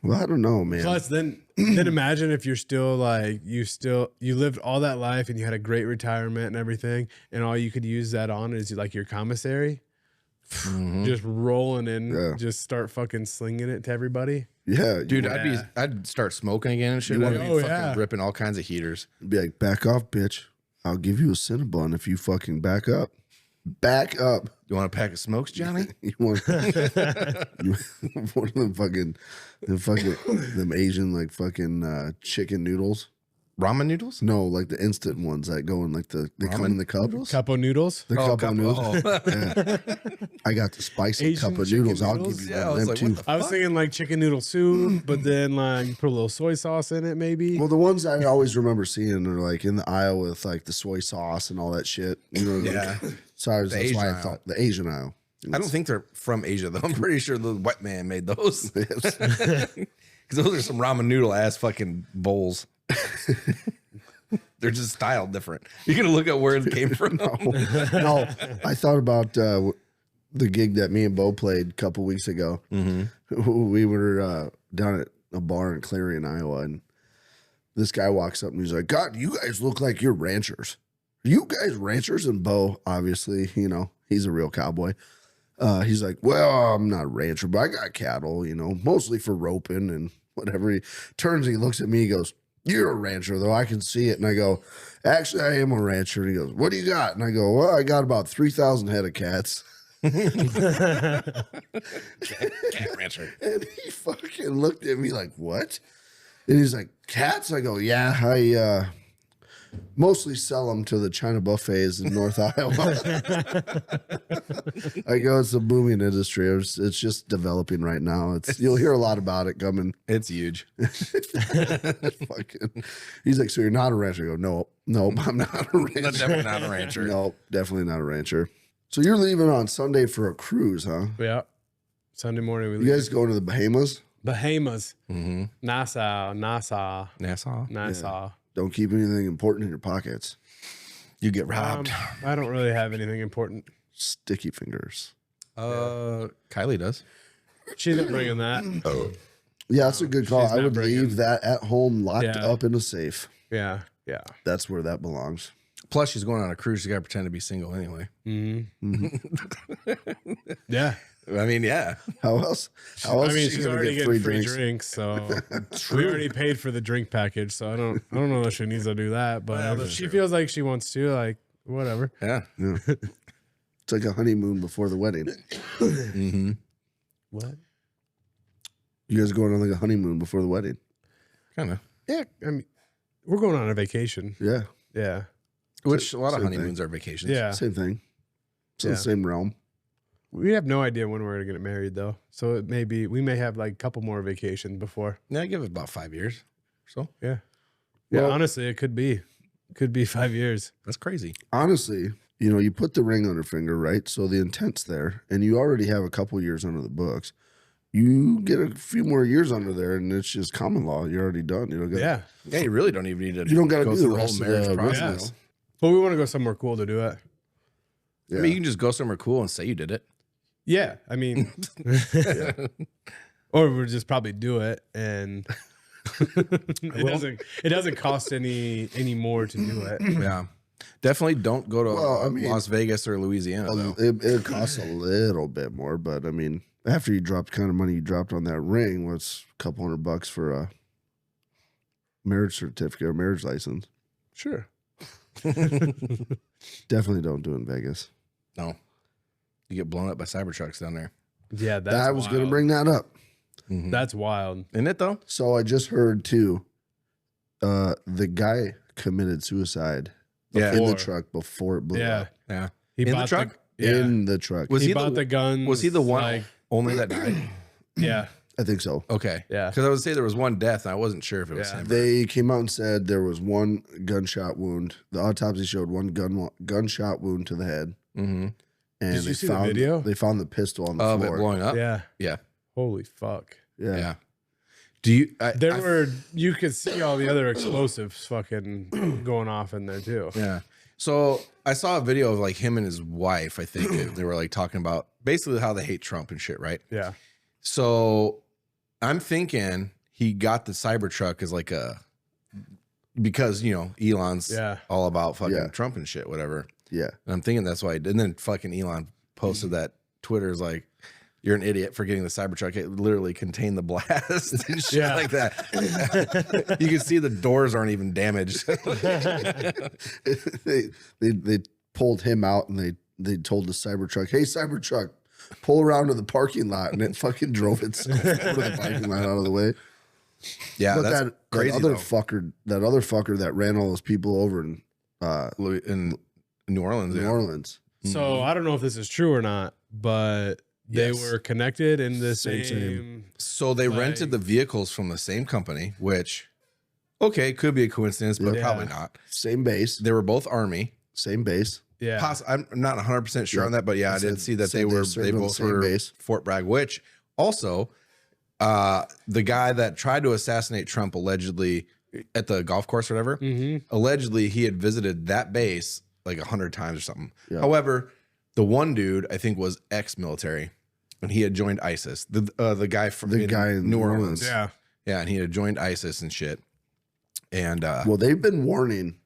Well, I don't know, man.
Plus, then imagine if you're still like you lived all that life and you had a great retirement and everything, and all you could use that on is like your commissary, just rolling in, just start fucking slinging it to everybody.
Yeah,
dude, I'd start smoking again and shit. I'd be fucking ripping all kinds of heaters.
Be like, back off, bitch. I'll give you a Cinnabon if you fucking back up. Back up.
You want a pack of smokes, Johnny?
You want one of them Asian like fucking chicken noodles?
Ramen noodles?
No, like the instant ones that go in like they come in the cup.
Cup of noodles?
The cup of noodles. Yeah. I got the spicy
Asian
cup of noodles. I'll
noodles?
give you one of them too.
I was thinking like chicken noodle soup, but then like you put a little soy sauce in it, maybe.
Well, the ones I always remember seeing are like in the aisle with like the soy sauce and all that shit.
Yeah.
Sorry, that's why I thought the Asian aisle.
I don't think they're from Asia though. I'm pretty sure the white man made those. Because those are some ramen noodle ass fucking bowls. They're just styled different. You're gonna look at where it came from.
No, I thought about the gig that me and Bo played a couple weeks ago. We were down at a bar in Clarion, Iowa, and this guy walks up and he's like, "God, you guys look like you're ranchers. Are you guys ranchers?" And Bo, obviously, he's a real cowboy. He's like, "Well, I'm not a rancher, but I got cattle, mostly for roping and whatever." He turns and he looks at me, he goes, "You're a rancher, though. I can see it." And I go, "Actually, I am a rancher." And he goes, "What do you got?" And I go, "Well, I got about 3,000 head of cats."
Cat rancher.
And he fucking looked at me like, "What?" And he's like, "Cats?" I go, "Yeah, mostly sell them to the China buffets in North Iowa. I go, it's a booming industry. It's just developing right now. You'll hear a lot about it coming.
It's huge.
Fucking, he's like, so you're not a rancher? I go, nope, I'm not a rancher.
That's definitely not a rancher.
No, definitely not a rancher. So you're leaving on Sunday for a cruise, huh?
Yeah. Sunday morning we
You
leave.
guys going to the Bahamas?
Bahamas.
Mm-hmm.
Nassau.
Yeah.
Don't keep anything important in your pockets.
You get robbed.
I don't really have anything important.
Sticky fingers.
Kylie does.
She's not bringing that.
Yeah, that's a good call.
She's
I
not
would
bringing-
leave that at home, locked
Yeah.
up in a safe.
Yeah.
That's where that belongs.
Plus, she's going on a cruise. She's got to pretend to be single anyway.
Yeah.
I mean, yeah.
How else? How else?
I mean,
is she
she's
gonna
already
get
getting free drinks, so we already paid for the drink package. So I don't know if she needs to do that, but if she feels like she wants to, like whatever.
Yeah.
Yeah. It's like a honeymoon before the wedding.
Mm-hmm.
What?
You guys are going on like a honeymoon before the wedding.
Kind of.
Yeah, I mean, we're going on a vacation.
Yeah,
Yeah,
Which a lot of
Same
honeymoons are vacations.
yeah.
same thing. It's in
Yeah.
the same realm.
We have no idea when we're gonna get married though, so we may have like a couple more vacations before.
Yeah, I give it about 5 years. So
Yeah,
Well-
honestly, it could be 5 years.
that's crazy.
Honestly, you put the ring on her finger, right? So the intent's there, and you already have a couple years under the books. You get a few more years under there, and it's just common law. You're already done. You don't got
Yeah,
Yeah, you really don't even need to.
You don't gotta
go
do
through
the
the whole
rest of
marriage
the
process.
rest
but we want to go somewhere cool to do it.
Yeah.
I mean, you can just go somewhere cool and say you did it.
Yeah, I mean, or we'll just probably do it, and it doesn't cost any more to do it.
Yeah, definitely don't go to
Well, I mean-
Las Vegas or Louisiana. Though.
It costs a little bit more, but I mean, after you dropped the kind of money you dropped on that ring, what's a couple $100 for a marriage certificate or marriage license?
Sure.
Definitely don't do it in Vegas.
No, you get blown up by Cybertrucks down there.
Yeah, that's
I was going to
wild.
bring that up.
Mhm.
That's wild.
Isn't it though?
So I just heard too, the guy committed suicide in the
Before.
truck before it blew
Yeah,
up.
Yeah.
he
In the
bought
truck?
yeah.
In the truck.
Was
he
he
bought the gun.
Was he the one
Like,
only that died?
yeah,
I think so.
Okay.
yeah.
Because I would say there was one death, and I wasn't sure if it was
Yeah.
him.
They came out and said there was one gunshot wound. The autopsy showed one gunshot wound to the head.
Mm-hmm.
And
Did you
they
see the
found,
video?
They found the pistol on the
Of it
floor.
blowing up.
Yeah.
Yeah.
Holy fuck.
Yeah.
Yeah. Do you?
You could see all the other explosives fucking going off in there too.
Yeah. So I saw a video of like him and his wife. I think they were like talking about basically how they hate Trump and shit, right?
Yeah.
So I'm thinking he got the Cybertruck as like because Elon's
Yeah.
all about fucking
Yeah.
Trump and shit, whatever.
Yeah.
And I'm thinking that's why. And then fucking Elon posted that Twitter's like, "You're an idiot for getting the Cybertruck. It literally contained the blast and shit
Yeah.
like that." You can see the doors aren't even damaged.
they pulled him out and they told the Cybertruck, "Hey, Cybertruck, pull around to the parking lot," and it fucking drove itself out of the parking lot out of the way.
Yeah,
But
that's
that
crazy.
other
though.
fucker that ran all those people over in
In New Orleans,
New
yeah.
Orleans.
So I don't know if this is true or not, but they
Yes.
were connected in the
Same.
same.
So they
Like-
rented the vehicles from the same company, which okay, could be a coincidence, but
Yeah.
probably not.
Same base.
They were both Army.
Same base.
Yeah.
I'm not 100% sure
Yeah.
on that, but yeah, I
Said-
did see that
said
they
they
were
served
they
on the
both
same
were
base.
Fort Bragg, which also the guy that tried to assassinate Trump allegedly at the golf course or whatever,
Mm-hmm.
allegedly he had visited that base like 100 times or something.
Yeah.
However, the one dude I think was ex-military and he had joined ISIS. The guy from
The guy in
New
New
Orleans.
Orleans.
Yeah.
Yeah, and he had joined ISIS and shit. And
Well, they've been warning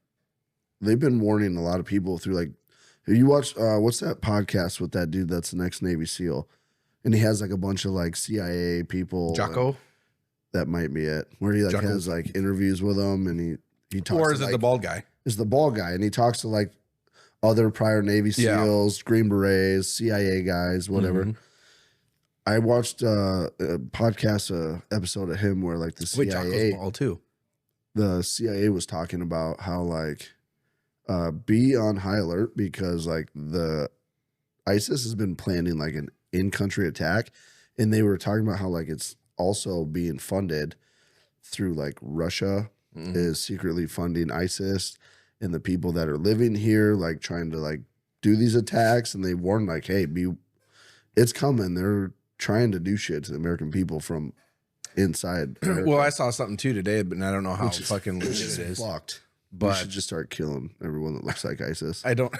a lot of people through like, have you watched what's that podcast with that dude that's the next Navy SEAL? And he has like a bunch of like CIA people.
Jocko,
That might be it. Where he like
Jocko?
has like interviews with them and he talks
or
to,
is it
like,
the bald guy?
is the ball guy and he talks to like other prior Navy
Yeah.
SEAls, Green Berets, CIA guys, whatever.
Mhm.
I watched a podcast episode of him where like the
Wait, Jocko's
CIA
bald too.
the CIA was talking about how like be on high alert because like the ISIS has been planning like an in-country attack, and they were talking about how like it's also being funded through like Russia is secretly funding ISIS and the people that are living here, like trying to like do these attacks. And they warned like, hey, it's coming. They're trying to do shit to the American people from inside America.
Well, I saw something too today, but I don't know how fucking legit it is.
Fucked.
But
we should just start killing everyone that looks like ISIS.
I don't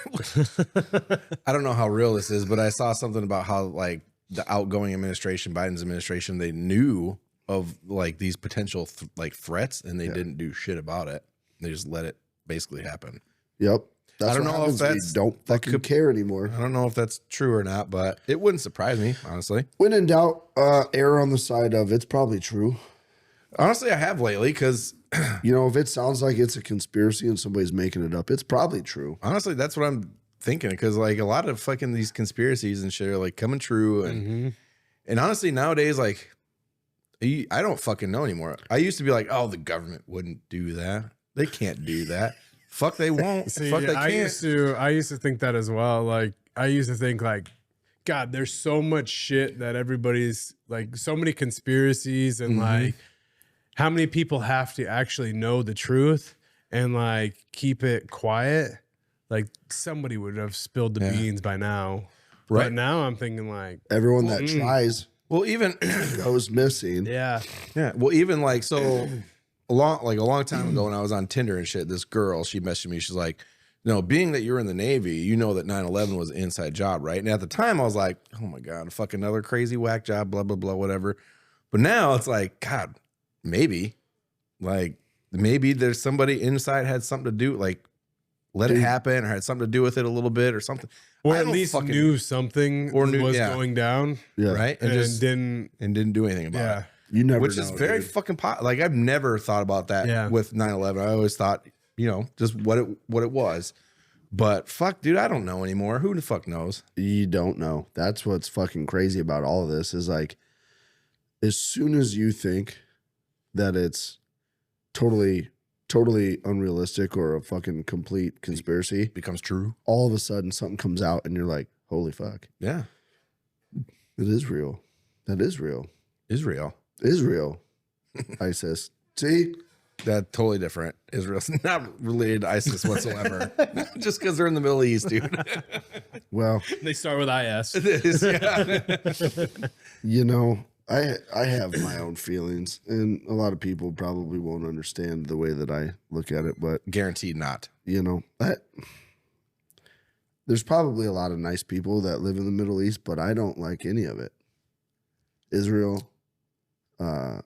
know how real this is, but I saw something about how like the outgoing administration, Biden's administration, they knew of like these potential like threats, and they didn't do shit about it. They just let it basically happen.
Yep. That's
I don't know if
that's don't fucking care anymore.
I don't know if that's true or not, but it wouldn't surprise me, honestly.
When in doubt, err on the side of it's probably true.
Honestly, I have lately because
you know, if it sounds like it's a conspiracy and somebody's making it up, it's probably true.
Honestly, that's what I'm thinking, because like a lot of fucking these conspiracies and shit are like coming true, and honestly nowadays, like I don't fucking know anymore. I used to be like, oh, the government wouldn't do that. They can't do that. Fuck, they won't.
See,
Fuck, they
I
can't.
used to think that as well. Like I used to think like, God, there's so much shit that everybody's like, so many conspiracies, and like how many people have to actually know the truth and like keep it quiet. Like somebody would have spilled the beans by now.
Right.
But now I'm thinking like
Everyone that tries
Well, even
goes missing.
yeah.
Well, even like so a long time ago when I was on Tinder and shit, this girl, she messaged me. She's like, no, being that you're in the Navy, you know that 9/11 was an inside job, right? And at the time I was like, oh my God, fuck another crazy whack job, blah, blah, blah, whatever. But now it's like, God, maybe there's somebody inside had something to do, like let it happen, or had something to do with it a little bit or something.
Or at least knew something was going down.
Yeah.
Right.
And
didn't do anything about it.
You never
Which
know,
is very
dude.
fucking like I've never thought about that with 9/11. I always thought, you know, just what it was. But fuck, dude, I don't know anymore. Who the fuck knows?
You don't know. That's what's fucking crazy about all of this is like, as soon as you think that it's totally unrealistic or a fucking complete conspiracy,
Becomes true.
all of a sudden something comes out and you're like, holy fuck.
Yeah.
It is real. That is real.
Israel.
Israel. ISIS. See?
That's totally different. Israel's not related to ISIS whatsoever. Just because they're in the Middle East, dude.
Well,
they start with IS.
It is, yeah.
you know, I have my own feelings, and a lot of people probably won't understand the way that I look at it, but
Guaranteed not.
you know, there's probably a lot of nice people that live in the Middle East, but I don't like any of it. Israel, none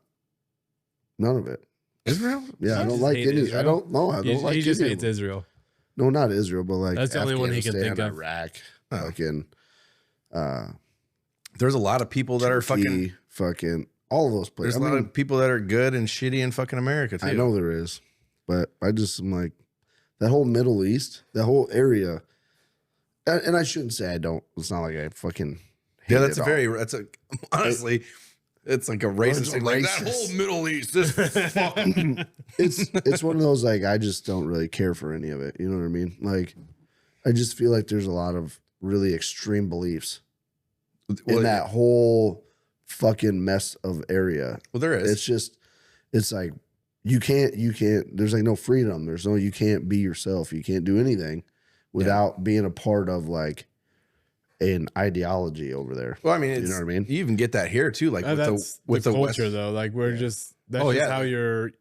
of it.
Israel?
Yeah, I don't like any.
Israel?
I don't know. I don't like.
He just
any of
hates
them.
Israel.
No, not Israel, but like
That's the only one he can think of.
Iraq,
Oh.
fucking,
There's a lot of people that are
Turkey, fucking all of those places.
There's a lot of people that are good and shitty in fucking America too.
I know there is, but I just am like that whole Middle East, that whole area, and I shouldn't say I don't. It's not like I fucking. Hate
Yeah, that's
it
a
all.
very. That's a honestly. It's like a racist thing. Like that whole Middle East. This fucking.
It's one of those like I just don't really care for any of it. You know what I mean? Like I just feel like there's a lot of really extreme beliefs in that whole fucking mess of area.
Well, there is.
It's just it's like you can't there's like no freedom. There's no, you can't be yourself. You can't do anything without being a part of like an ideology over there.
Well, I mean, it's,
you know what I mean?
You even get that here too, like with the
culture
West.
though. Like we're just that's just how you're.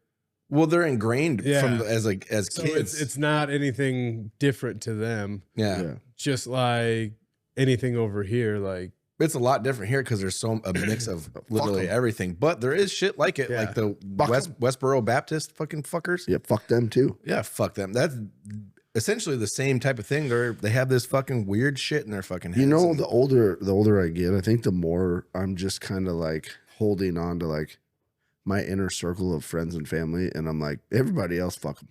Well, they're ingrained from as
So
kids.
it's not anything different to them.
Yeah.
Just like anything over here, like
It's a lot different here because there's a mix of literally everything. But there is shit like it, like the Westboro Baptist fucking fuckers.
Yeah, fuck them too.
Yeah, fuck them. That's essentially the same type of thing. They have this fucking weird shit in their fucking heads.
You know, the older I get, I think the more I'm just kind of like holding on to like my inner circle of friends and family, and I'm like, everybody else, fuck them.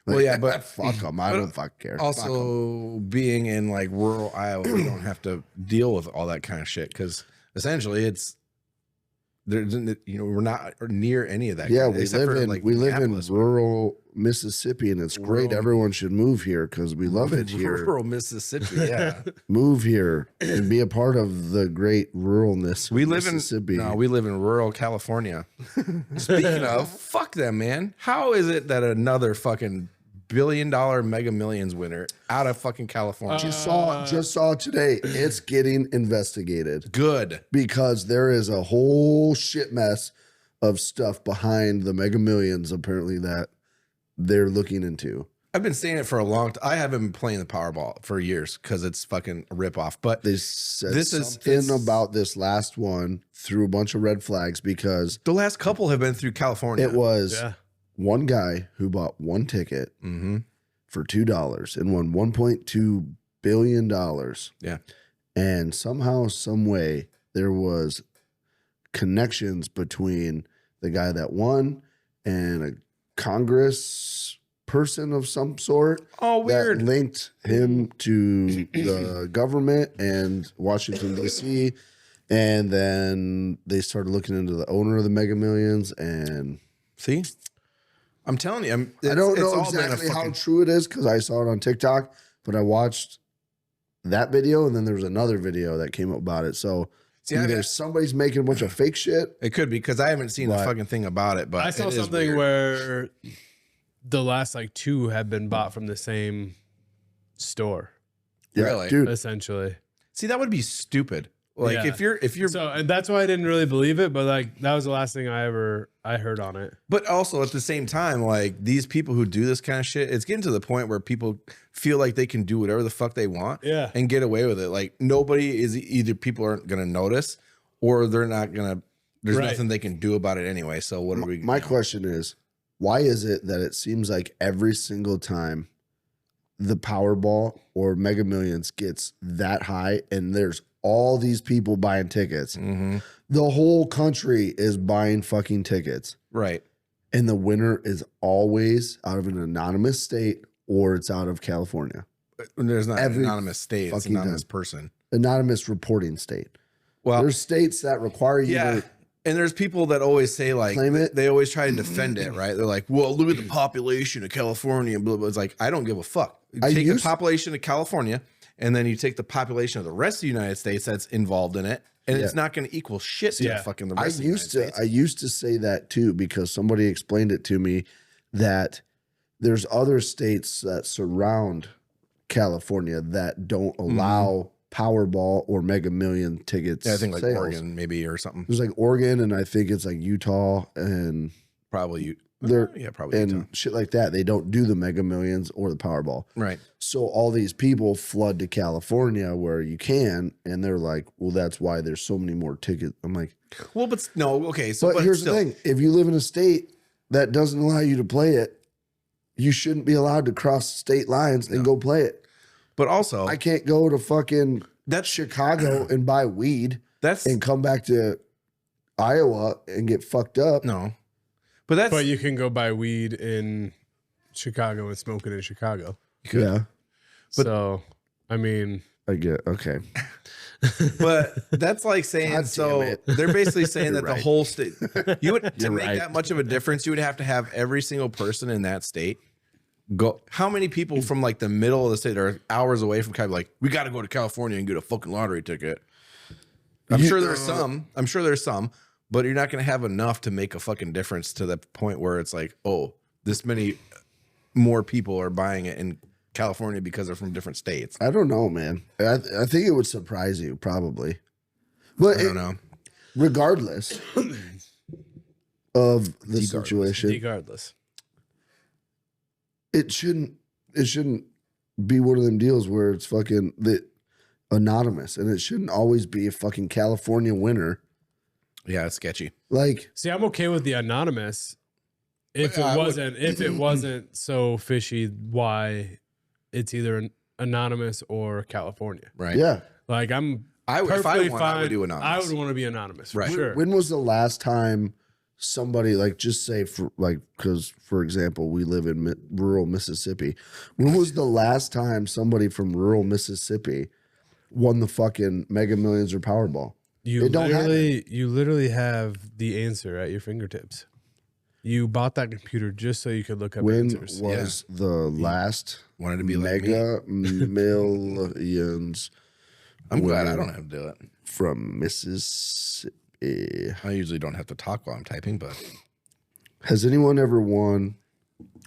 Like,
well, yeah, but
fuck them. I don't fucking care.
Also, being in like rural Iowa, we don't have to deal with all that kind of shit because essentially There's, we're not near any of that.
Yeah,
we live
in rural Mississippi, and it's great. Everyone should move here because we love it here.
Rural Mississippi, yeah.
Move here and be a part of the great ruralness.
We live
Mississippi.
we live in rural California. Speaking of, fuck them, man. How is it that another fucking $1 billion Mega Millions winner out of fucking California
just saw today? It's getting investigated.
Good,
because there is a whole shit mess of stuff behind the Mega Millions apparently that they're looking into.
I've been saying it for a long time. I haven't been playing the Powerball for years because it's fucking a ripoff. But
they said something about this last one threw a bunch of red flags because
the last couple have been through California.
It was one guy who bought one ticket for $2 and won $1.2 billion.
Yeah.
And somehow, some way, there was connections between the guy that won and a Congress person of some sort.
Oh, weird.
That linked him to the government and Washington, D.C. And then they started looking into the owner of the Mega Millions. And
see, I'm telling you,
I don't know exactly how true it is because I saw it on TikTok, but I watched that video and then there was another video that came up about it. So either somebody's making a bunch of fake shit.
It could be because I haven't seen the fucking thing about it. But
I saw something where the last like two have been bought from the same store.
Yeah,
really,
dude.
Essentially.
See, that would be stupid. Like if you're
so, and that's why I didn't really believe it, but like that was the last thing I heard on it.
But also at the same time, like these people who do this kind of shit, it's getting to the point where people feel like they can do whatever the fuck they want and get away with it. Like nobody is either people aren't going to notice or they're not going to, there's nothing they can do about it anyway. So what are we?
My question is, why is it that it seems like every single time the Powerball or Mega Millions gets that high and there's all these people buying tickets, the whole country is buying fucking tickets.
Right.
And the winner is always out of an anonymous state or it's out of California.
There's not an anonymous state, it's an anonymous person.
Anonymous reporting state. Well, there's states that require you to.
And there's people that always say like,
claim it.
They always try to defend it, right? They're like, well, look at the population of California. And blah, blah. It's like, I don't give a fuck. Take the population of California and then you take the population of the rest of the United States that's involved in it. And it's not going to equal shit to fucking the rest of the United States.
I used to say that too, because somebody explained it to me that there's other states that surround California that don't allow Powerball or Mega Million tickets.
Yeah, I think like
sales.
Oregon maybe or something.
There's like Oregon and I think it's like Utah and
probably
probably and Utah. Shit like that. They don't do the Mega Millions or the Powerball.
Right.
So all these people flood to California where you can, and they're like, well, that's why there's so many more tickets. I'm like,
well, but no, okay. So
but here's the thing. If you live in a state that doesn't allow you to play it, you shouldn't be allowed to cross state lines and go play it.
But also,
I can't go to fucking Chicago and buy weed and come back to Iowa and get fucked up.
No.
But you can go buy weed in Chicago and smoke it in Chicago.
Yeah.
But,
so, I mean.
I get, okay.
But that's like saying, so they're basically saying that the whole state, you would, to make that much of a difference, you would have to have every single person in that state go. How many people from like the middle of the state are hours away from California? Like, we got to go to California and get a fucking lottery ticket. I'm sure there's some, but you're not going to have enough to make a fucking difference to the point where it's like, oh, this many more people are buying it in California because they're from different states.
I don't know, man. I think it would surprise you probably, but
I don't know.
Regardless of the situation,
regardless,
it shouldn't be one of them deals where it's fucking anonymous, and it shouldn't always be a fucking California winner.
Yeah, it's sketchy.
Like,
see, I'm okay with the anonymous if it wasn't so fishy. Why it's either anonymous or California,
right?
Yeah,
like I'm.
If I won, I would do anonymous.
I would want to be anonymous,
right?
Sure.
When was the last time somebody, like, just say because for example, we live in rural Mississippi. When was the last time somebody from rural Mississippi won the fucking Mega Millions or Powerball?
You literally have the answer at your fingertips. You bought that computer just so you could look up answers.
When was the last
wanted to be
mega
like me?
millions?
I'm glad I don't have to do it.
From Mississippi.
I usually don't have to talk while I'm typing, but
has anyone ever won?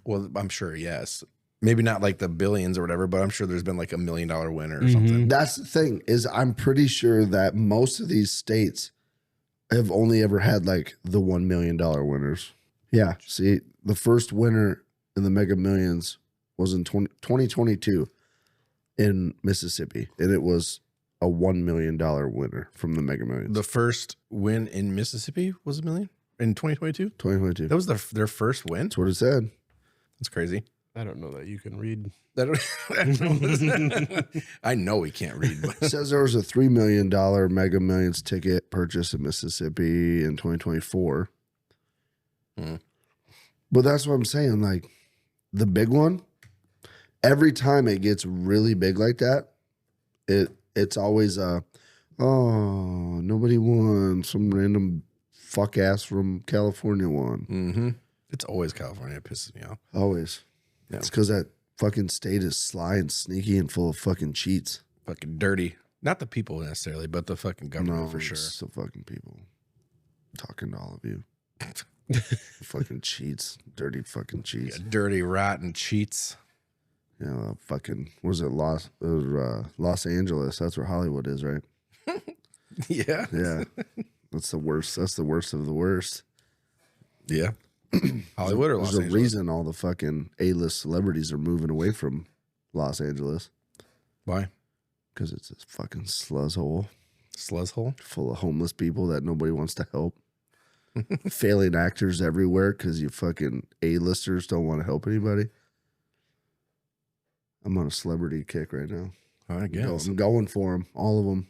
Well, I'm sure, yes. Maybe not like the billions or whatever, but I'm sure there's been like $1 million winner or something.
That's the thing, is I'm pretty sure that most of these states have only ever had like the $1 million winners. Yeah. See, the first winner in the Mega Millions was in 2022 in Mississippi, and it was a $1 million winner from the Mega Millions.
The first win in Mississippi was $1 million in 2022?
2022.
That was their first win?
That's what it said.
That's crazy.
I don't know that you can read.
I know we can't read. But.
It says there was a $3 million Mega Millions ticket purchase in Mississippi in 2024. But that's what I'm saying. Like the big one, every time it gets really big like that, it's always nobody won. Some random fuck ass from California won.
Mm-hmm. It's always California. It pisses me off.
Always.
Yeah.
It's because that fucking state is sly and sneaky and full of fucking cheats.
Fucking dirty. Not the people necessarily, but the fucking government for sure.
It's the fucking people. I'm talking to all of you. Fucking cheats. Dirty fucking cheats.
Yeah, dirty, rotten cheats.
Yeah, fucking, was it Los Angeles? That's where Hollywood is, right?
Yeah.
Yeah. That's the worst. That's the worst of the worst.
Yeah. Hollywood or Los
There's
Angeles?
a reason all the fucking A-list celebrities are moving away from Los Angeles.
Why?
Because it's a fucking sluzz hole.
Sluzz hole?
Full of homeless people that nobody wants to help. Failing actors everywhere because you fucking A-listers don't want to help anybody. I'm on a celebrity kick right now.
I guess.
I'm going for them, all of them.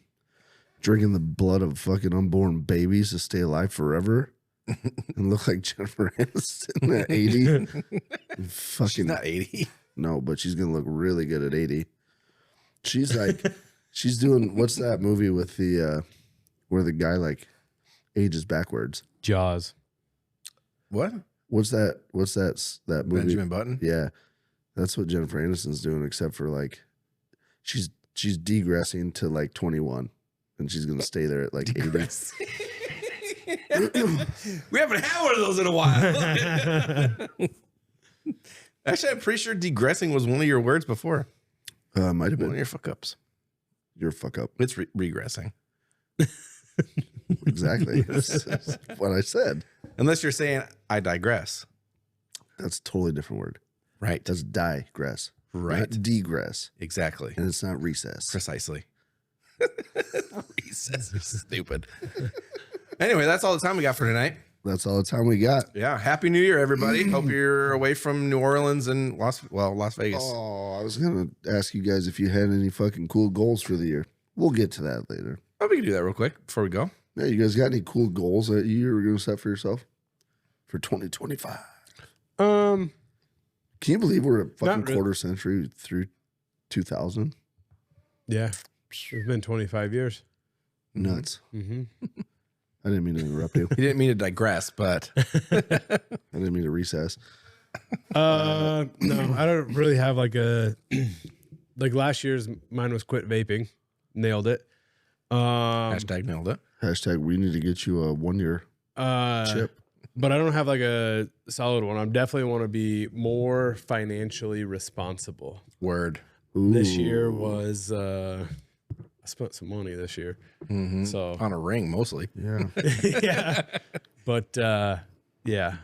Drinking the blood of fucking unborn babies to stay alive forever and look like Jennifer Aniston at 80. Fucking,
she's not 80.
No, but she's going to look really good at 80. She's like, she's doing, what's that movie with the, where the guy like ages backwards?
Jaws.
What?
What's that movie?
Benjamin Button?
Yeah. That's what Jennifer Aniston's doing, except for like, she's degressing to like 21 and she's going to stay there at like 80.
We haven't had one of those in a while. Actually, I'm pretty sure degressing was one of your words before.
Might have
One
been.
of your fuck ups.
Your fuck up.
It's regressing.
Exactly. That's what I said.
Unless you're saying I digress.
That's a totally different word.
Right.
That's digress.
Right.
Not degress.
Exactly.
And it's not recess.
Precisely. Recess is stupid. Anyway, that's all the time we got for tonight.
That's all the time we got.
Yeah. Happy New Year, everybody. Hope you're away from New Orleans and Las Vegas.
Oh, I was going to ask you guys if you had any fucking cool goals for the year. We'll get to that later.
Oh, we can do that real quick before we go.
Yeah, you guys got any cool goals that you were going to set for yourself for 2025? Can you believe we're a fucking quarter century through 2000?
Yeah. It's been 25 years.
Nuts.
Mm-hmm.
I didn't mean to interrupt you.
He didn't mean to digress, but
I didn't mean to recess.
No, I don't really have like a like last year's mine was quit vaping. Nailed it.
hashtag nailed it.
Hashtag we need to get you a 1 year chip.
But I don't have like a solid one. I definitely want to be more financially responsible.
Word.
Ooh.
This year was I spent some money this year.
Mm-hmm.
So
on a ring mostly.
Yeah.
yeah. But yeah.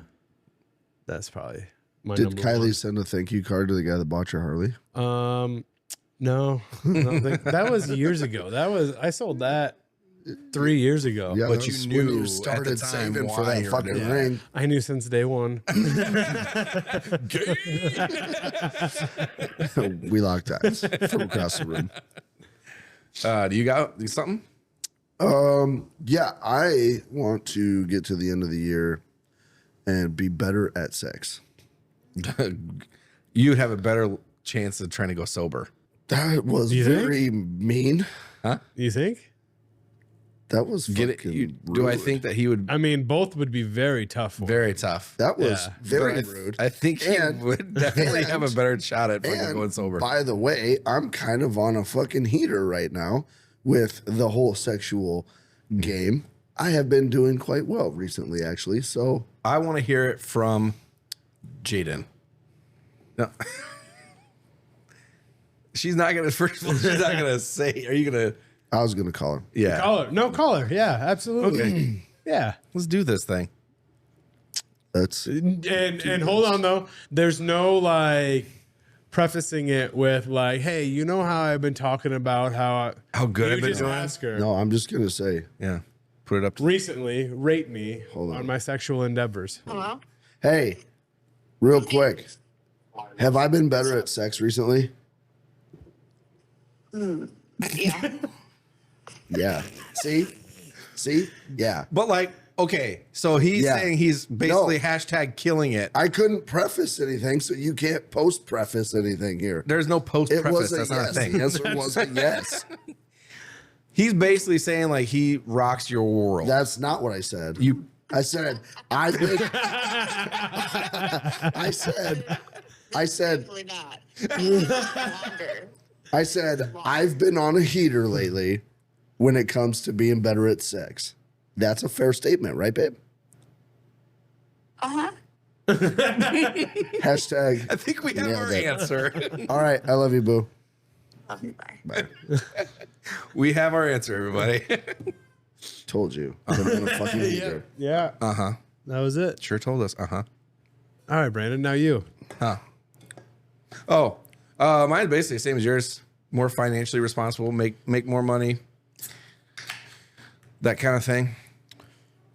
That's probably my
Did
number
Kylie
one.
send a thank you card to the guy that bought your Harley?
No. I don't think, that was years ago. I sold that 3 years ago.
Yeah,
But
that
you
was
knew
when you
at
started
the time
saving for
why
that
you were
fucking
doing
ring.
I knew since day one.
We locked eyes from across the room.
Do you got something?
Yeah, I want to get to the end of the year and be better at sex.
You'd have a better chance of trying to go sober.
That was
You think?
very mean.
You think?
That was
Get it? Do I think that he would?
I mean, both would be very tough.
Very tough.
that was
Yeah.
very rude.
I think he would definitely have a better shot at fucking
And
going sober.
by the way, I'm kind of on a fucking heater right now with the whole sexual game. I have been doing quite well recently, actually. So
I want to hear it from Jaden. No. She's not gonna. First of all, she's not gonna say. Are you gonna?
I was gonna call her.
Yeah.
Call her. Yeah, absolutely.
Okay.
Yeah.
Let's do this thing.
That's
And hold on though. There's no like prefacing it with like, hey, you know how I've been talking about how
good
you
I've been
just
doing?
ask her
no. I'm just gonna say,
Yeah. Put it up. To
recently rate me
Hold on.
on my sexual endeavors.
hey, real quick, have I been better at sex recently?
Yeah.
Yeah. See, yeah.
But like, okay, so he's
Yeah.
saying he's basically
No.
hashtag killing it.
I couldn't preface anything, so you can't post preface anything here.
There's no post
It
preface.
was a
That's not a
yes.
thing.
The answer was a yes.
He's basically saying like he rocks your world.
That's not what I said. I said I've been. I said
Probably not. Longer.
I said I've been on a heater lately when it comes to being better at sex. That's a fair statement, right, babe?
Uh-huh.
Hashtag.
I think we have
Nailed
our
it.
answer.
All right, I love you, boo.
Bye.
Bye.
We have our answer, everybody.
Told you. I'm on a fucking heater.
Yeah.
Uh-huh.
That was it.
Sure told us. Uh-huh.
All right, Brandon. Now you.
Huh. Oh, mine's basically the same as yours. More financially responsible, make more money. That kind of thing.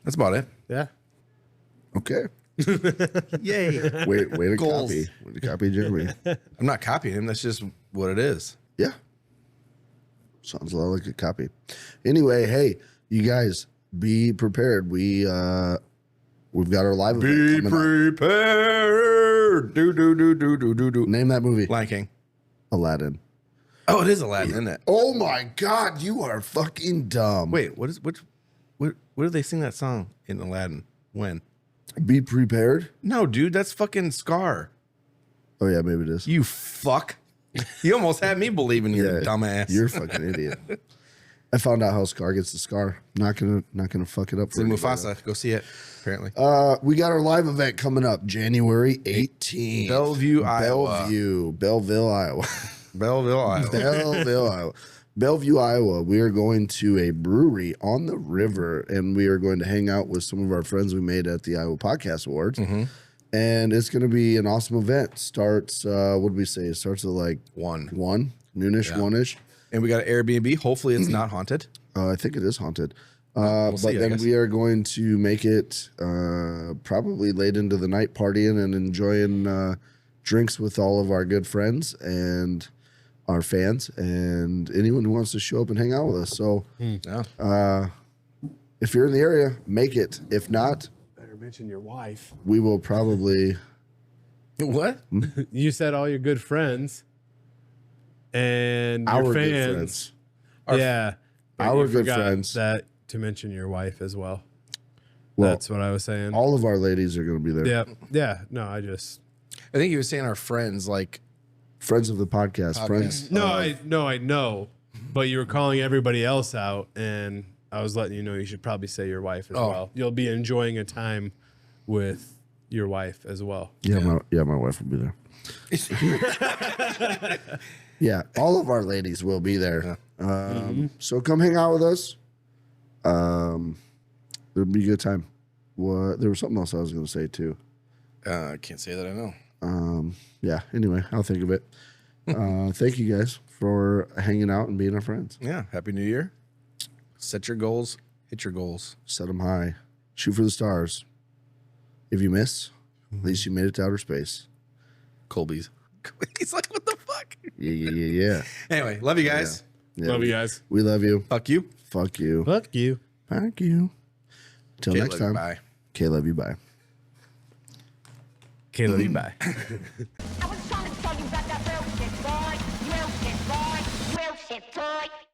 That's about it.
Yeah.
Okay.
Yay.
Way to
Goals.
copy. Way to copy Jeremy.
I'm not copying him. That's just what it is.
Yeah. Sounds a lot like a copy. Anyway, hey, you guys, be prepared. We've got our live event coming up.
prepared. Do.
Name that movie.
Lion King.
Aladdin.
Oh, it is Aladdin, isn't it?
Oh my God, you are fucking dumb.
Wait, what do they sing that song in Aladdin? When?
Be prepared.
No, dude, that's fucking Scar.
Oh yeah, maybe it is.
You fuck. You almost had me believing you're a dumbass.
You're a fucking idiot. I found out how Scar gets the scar. Not gonna fuck it up.
It's in Mufasa. Go see it. Apparently.
We got our live event coming up January 18th.
Belleville, Iowa.
Belleville, Iowa.
Belleville, Iowa.
Belleville, Iowa. Bellevue, Iowa. We are going to a brewery on the river, and we are going to hang out with some of our friends we made at the Iowa Podcast Awards.
Mm-hmm.
And it's going to be an awesome event. Starts, what did we say? It starts at like
1.
Noonish,
Yeah.
1-ish.
And we got an Airbnb. Hopefully it's not haunted.
I think it is haunted.
We'll see,
But
I
then
guess.
we are going to make it probably late into the night partying and enjoying drinks with all of our good friends and our fans and anyone who wants to show up and hang out with us. So
Yeah.
if you're in the area, make it. If not,
Better mention your wife.
we will probably.
What?
You said all your good friends and
Our
your
good
fans.
friends.
Yeah. But
Our
you
good
forgot
friends.
That to mention your wife as well.
Well,
That's what I was saying.
all of our ladies are going to be there.
Yeah. Yeah. No, I just.
I think he was saying our friends, like,
Friends of the podcast. Friends.
No, I know. But you were calling everybody else out, and I was letting you know you should probably say your wife as well. You'll be enjoying a time with your wife as well.
Yeah, my wife will be there. Yeah, all of our ladies will be there. So come hang out with us. It'll be a good time. There was something else I was going to say too.
I can't say that I know.
Yeah. Anyway, I'll think of it. Thank you guys for hanging out and being our friends.
Yeah. Happy New Year. Set your goals. Hit your goals.
Set them high. Shoot for the stars. If you miss, at least you made it to outer space.
Colby's. He's like, what the fuck?
Yeah.
Anyway, love you guys.
Yeah.
Love you guys.
We love you.
Fuck you.
Fuck you.
Fuck you.
Thank you. Till
Okay,
next
love you.
time.
Bye.
KLYB, bye.
KLYB, bye.
I was trying to tell you about that real shit, boy. Real shit, boy. Real shit, boy.